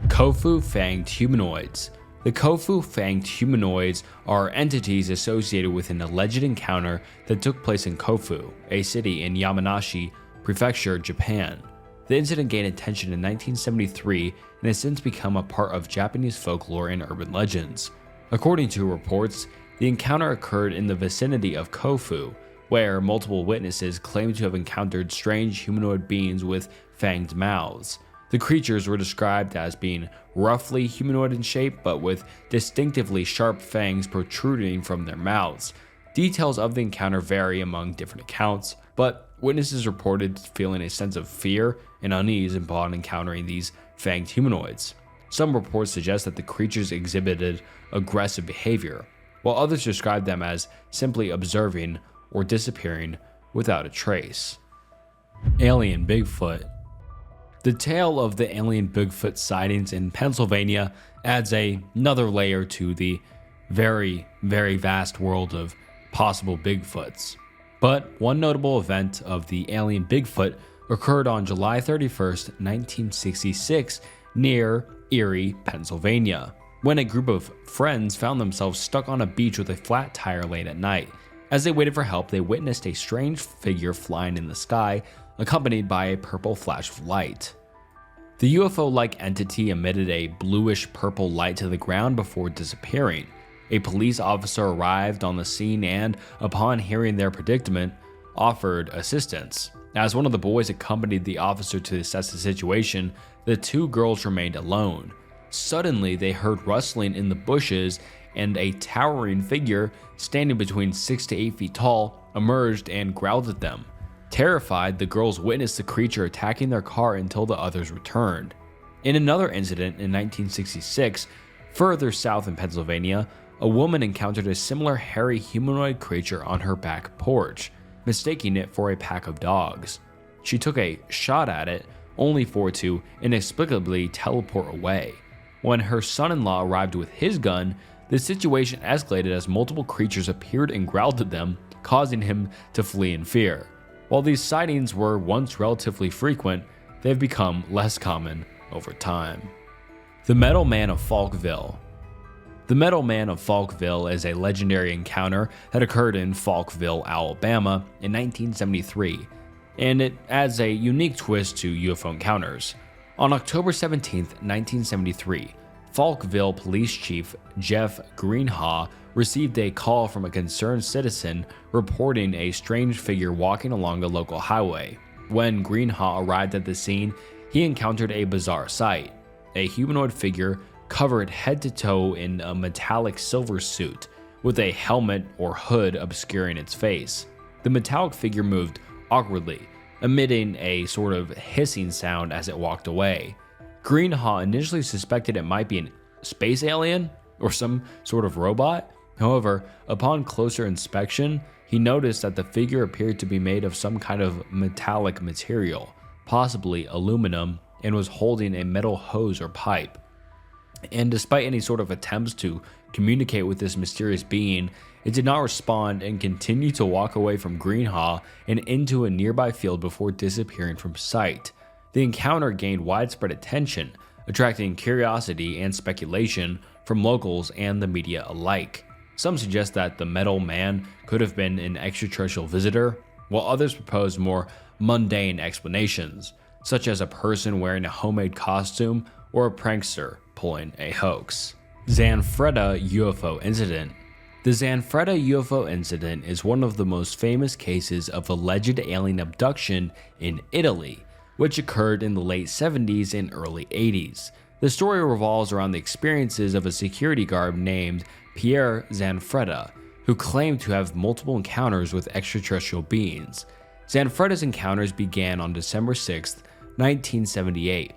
Kofu Fanged Humanoids. The Kofu Fanged Humanoids are entities associated with an alleged encounter that took place in Kofu, a city in Yamanashi Prefecture, Japan. The incident gained attention in 1973 and has since become a part of Japanese folklore and urban legends. According to reports, the encounter occurred in the vicinity of Kofu, where multiple witnesses claimed to have encountered strange humanoid beings with fanged mouths. The creatures were described as being roughly humanoid in shape, but with distinctively sharp fangs protruding from their mouths. Details of the encounter vary among different accounts, but witnesses reported feeling a sense of fear and unease upon encountering these fanged humanoids. Some reports suggest that the creatures exhibited aggressive behavior, while others described them as simply observing or disappearing without a trace. Alien Bigfoot. The tale of the alien Bigfoot sightings in Pennsylvania adds another layer to the very, very vast world of possible Bigfoots. But one notable event of the alien Bigfoot occurred on July 31st, 1966, near Erie, Pennsylvania, when a group of friends found themselves stuck on a beach with a flat tire late at night. As they waited for help, they witnessed a strange figure flying in the sky, accompanied by a purple flash of light. The UFO-like entity emitted a bluish-purple light to the ground before disappearing. A police officer arrived on the scene and, upon hearing their predicament, offered assistance. As one of the boys accompanied the officer to assess the situation, the two girls remained alone. Suddenly, they heard rustling in the bushes, and a towering figure, standing between 6 to 8 feet tall, emerged and growled at them. Terrified, the girls witnessed the creature attacking their car until the others returned. In another incident in 1966, further south in Pennsylvania, a woman encountered a similar hairy humanoid creature on her back porch, mistaking it for a pack of dogs. She took a shot at it, only for it to inexplicably teleport away. When her son-in-law arrived with his gun, the situation escalated as multiple creatures appeared and growled at them, causing him to flee in fear. While these sightings were once relatively frequent, they have become less common over time. The Metal Man of Falkville. The Metal Man of Falkville is a legendary encounter that occurred in Falkville, Alabama in 1973, and it adds a unique twist to UFO encounters. On October 17, 1973, Falkville Police Chief Jeff Greenhaw received a call from a concerned citizen reporting a strange figure walking along a local highway. When Greenhaw arrived at the scene, he encountered a bizarre sight: a humanoid figure covered head to toe in a metallic silver suit, with a helmet or hood obscuring its face. The metallic figure moved awkwardly, emitting a sort of hissing sound as it walked away. Greenhaw initially suspected it might be a space alien or some sort of robot. However, upon closer inspection, he noticed that the figure appeared to be made of some kind of metallic material, possibly aluminum, and was holding a metal hose or pipe. And despite any sort of attempts to communicate with this mysterious being, it did not respond and continued to walk away from Greenhaw and into a nearby field before disappearing from sight. The encounter gained widespread attention, attracting curiosity and speculation from locals and the media alike. Some suggest that the Metal Man could have been an extraterrestrial visitor, while others propose more mundane explanations, such as a person wearing a homemade costume or a prankster pulling a hoax. Zanfretta UFO Incident. The Zanfretta UFO Incident is one of the most famous cases of alleged alien abduction in Italy, which occurred in the late 70s and early 80s. The story revolves around the experiences of a security guard named Pierre Zanfretta, who claimed to have multiple encounters with extraterrestrial beings. Zanfretta's encounters began on December 6, 1978,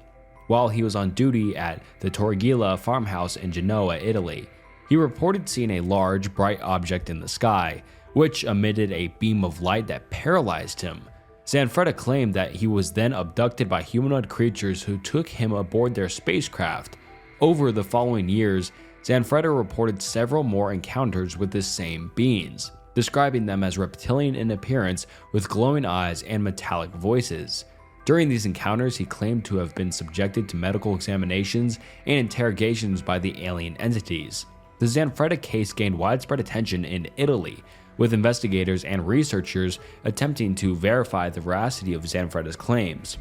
while he was on duty at the Torghilla farmhouse in Genoa, Italy. He reported seeing a large, bright object in the sky, which emitted a beam of light that paralyzed him. Zanfretta claimed that he was then abducted by humanoid creatures who took him aboard their spacecraft. Over the following years, Zanfretta reported several more encounters with the same beings, describing them as reptilian in appearance with glowing eyes and metallic voices. During these encounters, he claimed to have been subjected to medical examinations and interrogations by the alien entities. The Zanfretta case gained widespread attention in Italy, with investigators and researchers attempting to verify the veracity of Zanfretta's claims.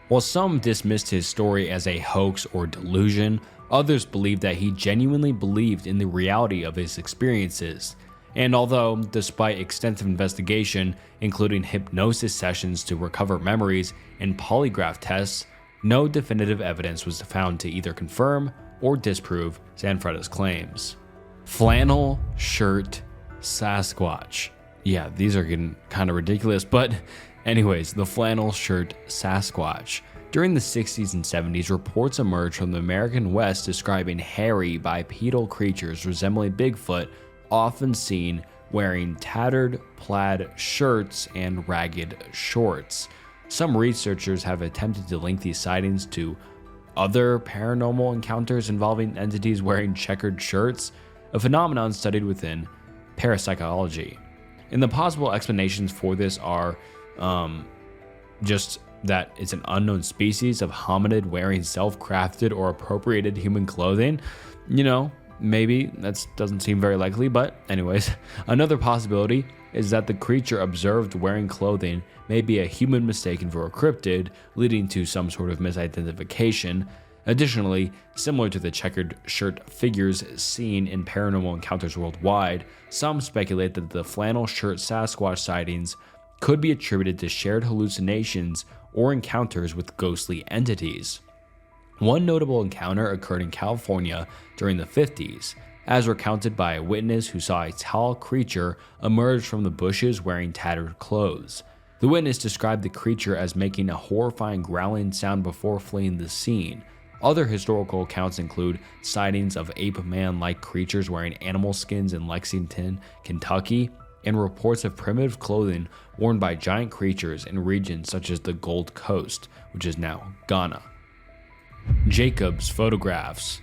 While some dismissed his story as a hoax or delusion, others believed that he genuinely believed in the reality of his experiences. And although, despite extensive investigation, including hypnosis sessions to recover memories and polygraph tests, no definitive evidence was found to either confirm or disprove Zanfretta's claims. Flannel Shirt Sasquatch. Yeah, these are getting kind of ridiculous, but anyways, the Flannel Shirt Sasquatch. During the 60s and 70s, reports emerged from the American West describing hairy bipedal creatures resembling Bigfoot, often seen wearing tattered plaid shirts and ragged shorts. Some researchers have attempted to link these sightings to other paranormal encounters involving entities wearing checkered shirts, a phenomenon studied within parapsychology. And the possible explanations for this are just that it's an unknown species of hominid wearing self-crafted or appropriated human clothing. You know, maybe that doesn't seem very likely, but anyways. Another possibility is that the creature observed wearing clothing may be a human mistaken for a cryptid, leading to some sort of misidentification. Additionally, similar to the checkered shirt figures seen in paranormal encounters worldwide, some speculate that the flannel shirt Sasquatch sightings could be attributed to shared hallucinations or encounters with ghostly entities. One notable encounter occurred in California during the 50s, as recounted by a witness who saw a tall creature emerge from the bushes wearing tattered clothes. The witness described the creature as making a horrifying growling sound before fleeing the scene. Other historical accounts include sightings of ape man-like creatures wearing animal skins in Lexington, Kentucky, and reports of primitive clothing worn by giant creatures in regions such as the Gold Coast, which is now Ghana. Jacobs photographs.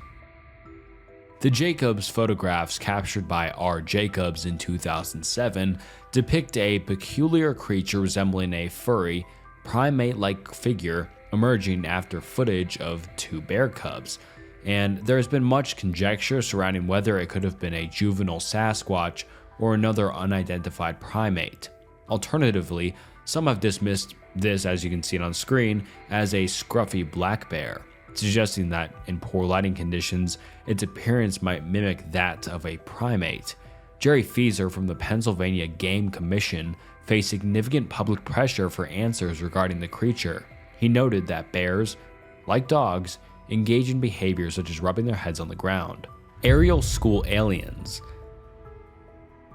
The Jacobs photographs captured by R. Jacobs in 2007 depict a peculiar creature resembling a furry, primate-like figure emerging after footage of 2 bear cubs, and there has been much conjecture surrounding whether it could have been a juvenile Sasquatch or another unidentified primate. Alternatively, some have dismissed this, as you can see it on screen, as a scruffy black bear, suggesting that in poor lighting conditions, its appearance might mimic that of a primate. Jerry Fieser from the Pennsylvania Game Commission faced significant public pressure for answers regarding the creature. He noted that bears, like dogs, engage in behaviors such as rubbing their heads on the ground. Aerial school aliens.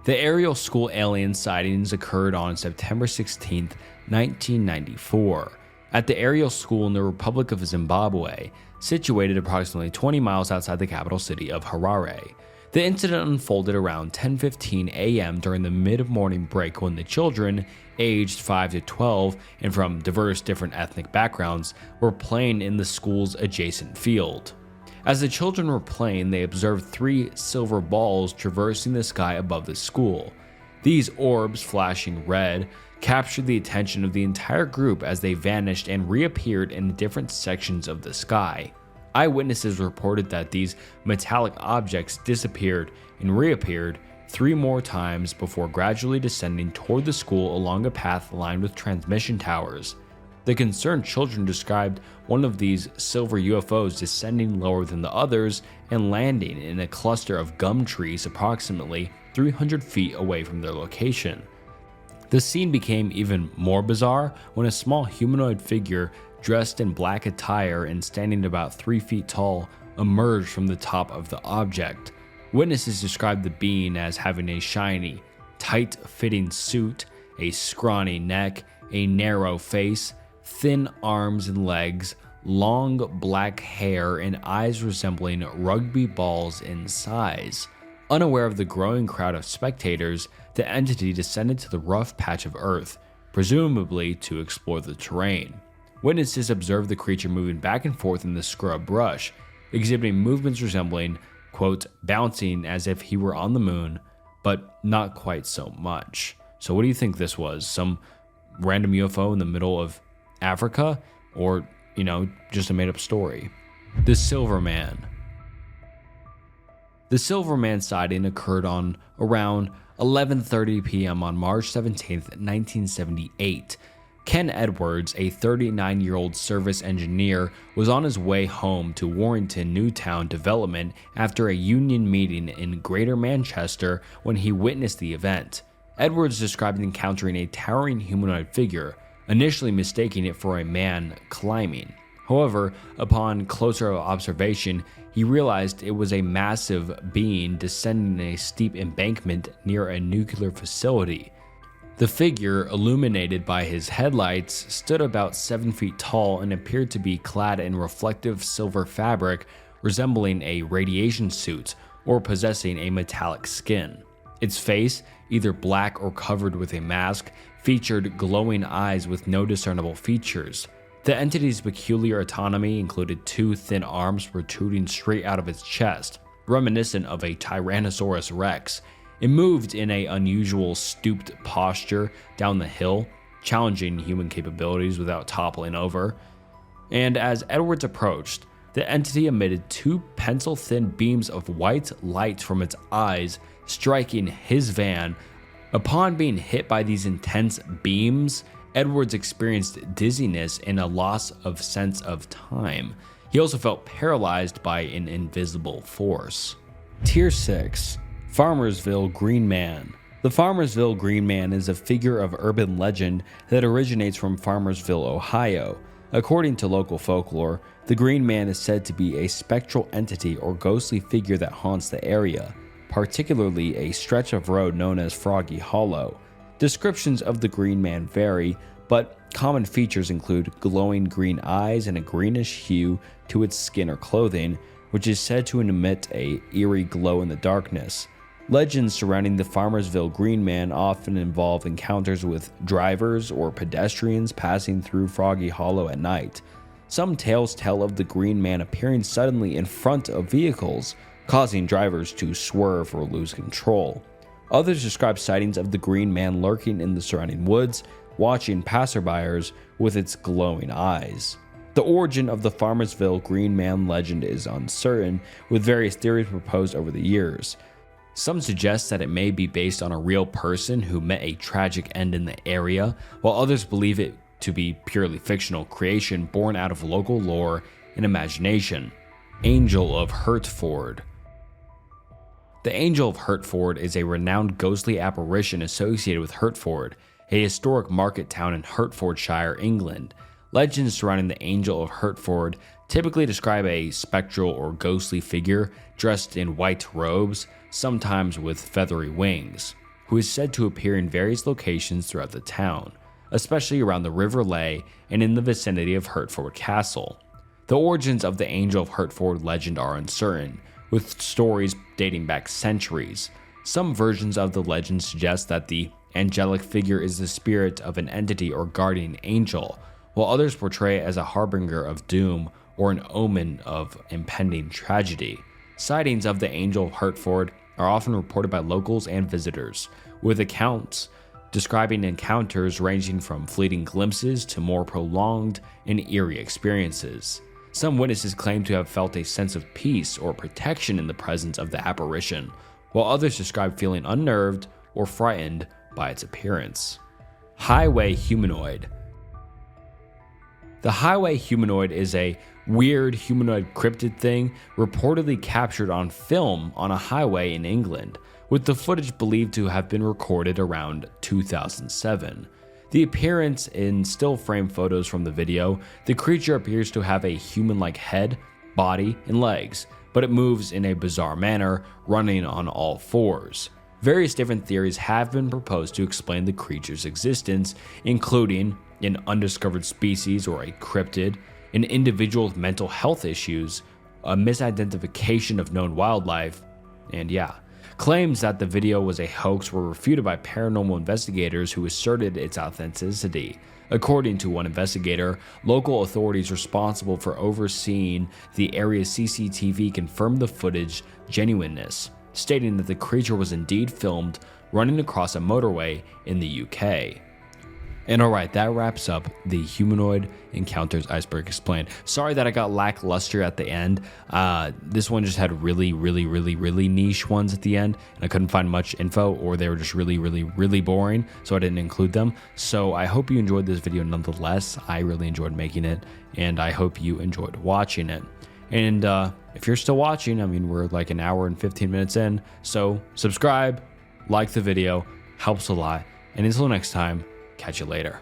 The aerial school alien sightings occurred on September 16, 1994, at the aerial school in the Republic of Zimbabwe, situated approximately 20 miles outside the capital city of Harare. The incident unfolded around 10:15 a.m. during the mid-morning break when the children, aged 5 to 12 and from diverse different ethnic backgrounds, were playing in the school's adjacent field. As the children were playing, they observed 3 silver balls traversing the sky above the school. These orbs, flashing red, captured the attention of the entire group as they vanished and reappeared in different sections of the sky. Eyewitnesses reported that these metallic objects disappeared and reappeared 3 more times before gradually descending toward the school along a path lined with transmission towers. The concerned children described one of these silver UFOs descending lower than the others and landing in a cluster of gum trees approximately 300 feet away from their location. The scene became even more bizarre when a small humanoid figure dressed in black attire and standing about 3 feet tall emerged from the top of the object. Witnesses described the being as having a shiny, tight-fitting suit, a scrawny neck, a narrow face, thin arms and legs, long black hair, and eyes resembling rugby balls in size. Unaware of the growing crowd of spectators, the entity descended to the rough patch of earth, presumably to explore the terrain. Witnesses observed the creature moving back and forth in the scrub brush, exhibiting movements resembling, quote, bouncing as if he were on the moon, but not quite so much. So what do you think this was? Some random UFO in the middle of Africa? Or, just a made-up story? The Silver Man. The Silver Man sighting occurred on around 11:30 p.m. on March 17, 1978. Ken Edwards, a 39-year-old service engineer, was on his way home to Warrington Newtown Development after a union meeting in Greater Manchester when he witnessed the event. Edwards described encountering a towering humanoid figure, initially mistaking it for a man climbing. However, upon closer observation, he realized it was a massive being descending a steep embankment near a nuclear facility. The figure, illuminated by his headlights, stood about 7 feet tall and appeared to be clad in reflective silver fabric resembling a radiation suit or possessing a metallic skin. Its face, either black or covered with a mask, featured glowing eyes with no discernible features. The entity's peculiar autonomy included 2 thin arms protruding straight out of its chest, reminiscent of a Tyrannosaurus Rex. It moved in an unusual stooped posture down the hill, challenging human capabilities without toppling over. And as Edwards approached, the entity emitted 2 pencil-thin beams of white light from its eyes, striking his van. Upon being hit by these intense beams, Edwards experienced dizziness and a loss of sense of time. He also felt paralyzed by an invisible force. Tier 6. Farmersville Green Man. The Farmersville Green Man is a figure of urban legend that originates from Farmersville, Ohio. According to local folklore, the Green Man is said to be a spectral entity or ghostly figure that haunts the area, particularly a stretch of road known as Froggy Hollow. Descriptions of the Green Man vary, but common features include glowing green eyes and a greenish hue to its skin or clothing, which is said to emit a eerie glow in the darkness. Legends surrounding the Farmersville Green Man often involve encounters with drivers or pedestrians passing through Froggy Hollow at night. Some tales tell of the Green Man appearing suddenly in front of vehicles, causing drivers to swerve or lose control. Others describe sightings of the Green Man lurking in the surrounding woods, watching passerbyers with its glowing eyes. The origin of the Farmersville Green Man legend is uncertain, with various theories proposed over the years. Some suggest that it may be based on a real person who met a tragic end in the area, while others believe it to be purely fictional creation born out of local lore and imagination. Angel of Hertford. The Angel of Hertford is a renowned ghostly apparition associated with Hertford, a historic market town in Hertfordshire, England. Legends surrounding the Angel of Hertford typically describe a spectral or ghostly figure dressed in white robes, sometimes with feathery wings, who is said to appear in various locations throughout the town, especially around the River Lea and in the vicinity of Hertford Castle. The origins of the Angel of Hertford legend are uncertain, with stories dating back centuries. Some versions of the legend suggest that the angelic figure is the spirit of an entity or guardian angel, while others portray it as a harbinger of doom or an omen of impending tragedy. Sightings of the Angel of Hertford are often reported by locals and visitors, with accounts describing encounters ranging from fleeting glimpses to more prolonged and eerie experiences. Some witnesses claim to have felt a sense of peace or protection in the presence of the apparition, while others describe feeling unnerved or frightened by its appearance. Highway Humanoid. The Highway Humanoid is a weird humanoid cryptid thing reportedly captured on film on a highway in England, with the footage believed to have been recorded around 2007. The appearance in still frame photos from the video, the creature appears to have a human-like head, body, and legs, but it moves in a bizarre manner, running on all fours. Various different theories have been proposed to explain the creature's existence, including an undiscovered species or a cryptid, an individual with mental health issues, a misidentification of known wildlife, and claims that the video was a hoax were refuted by paranormal investigators who asserted its authenticity. According to one investigator, local authorities responsible for overseeing the area's CCTV confirmed the footage genuineness, stating that the creature was indeed filmed running across a motorway in the UK. And alright, that wraps up the Humanoid Encounters Iceberg Explained. Sorry that I got lackluster at the end. This one just had really niche ones at the end, and I couldn't find much info, or they were just really boring, so I didn't include them. So I hope you enjoyed this video nonetheless. I really enjoyed making it, and I hope you enjoyed watching it. And if you're still watching, I mean, we're like an hour and 15 minutes in, so subscribe, like the video, helps a lot, and until next time, catch you later.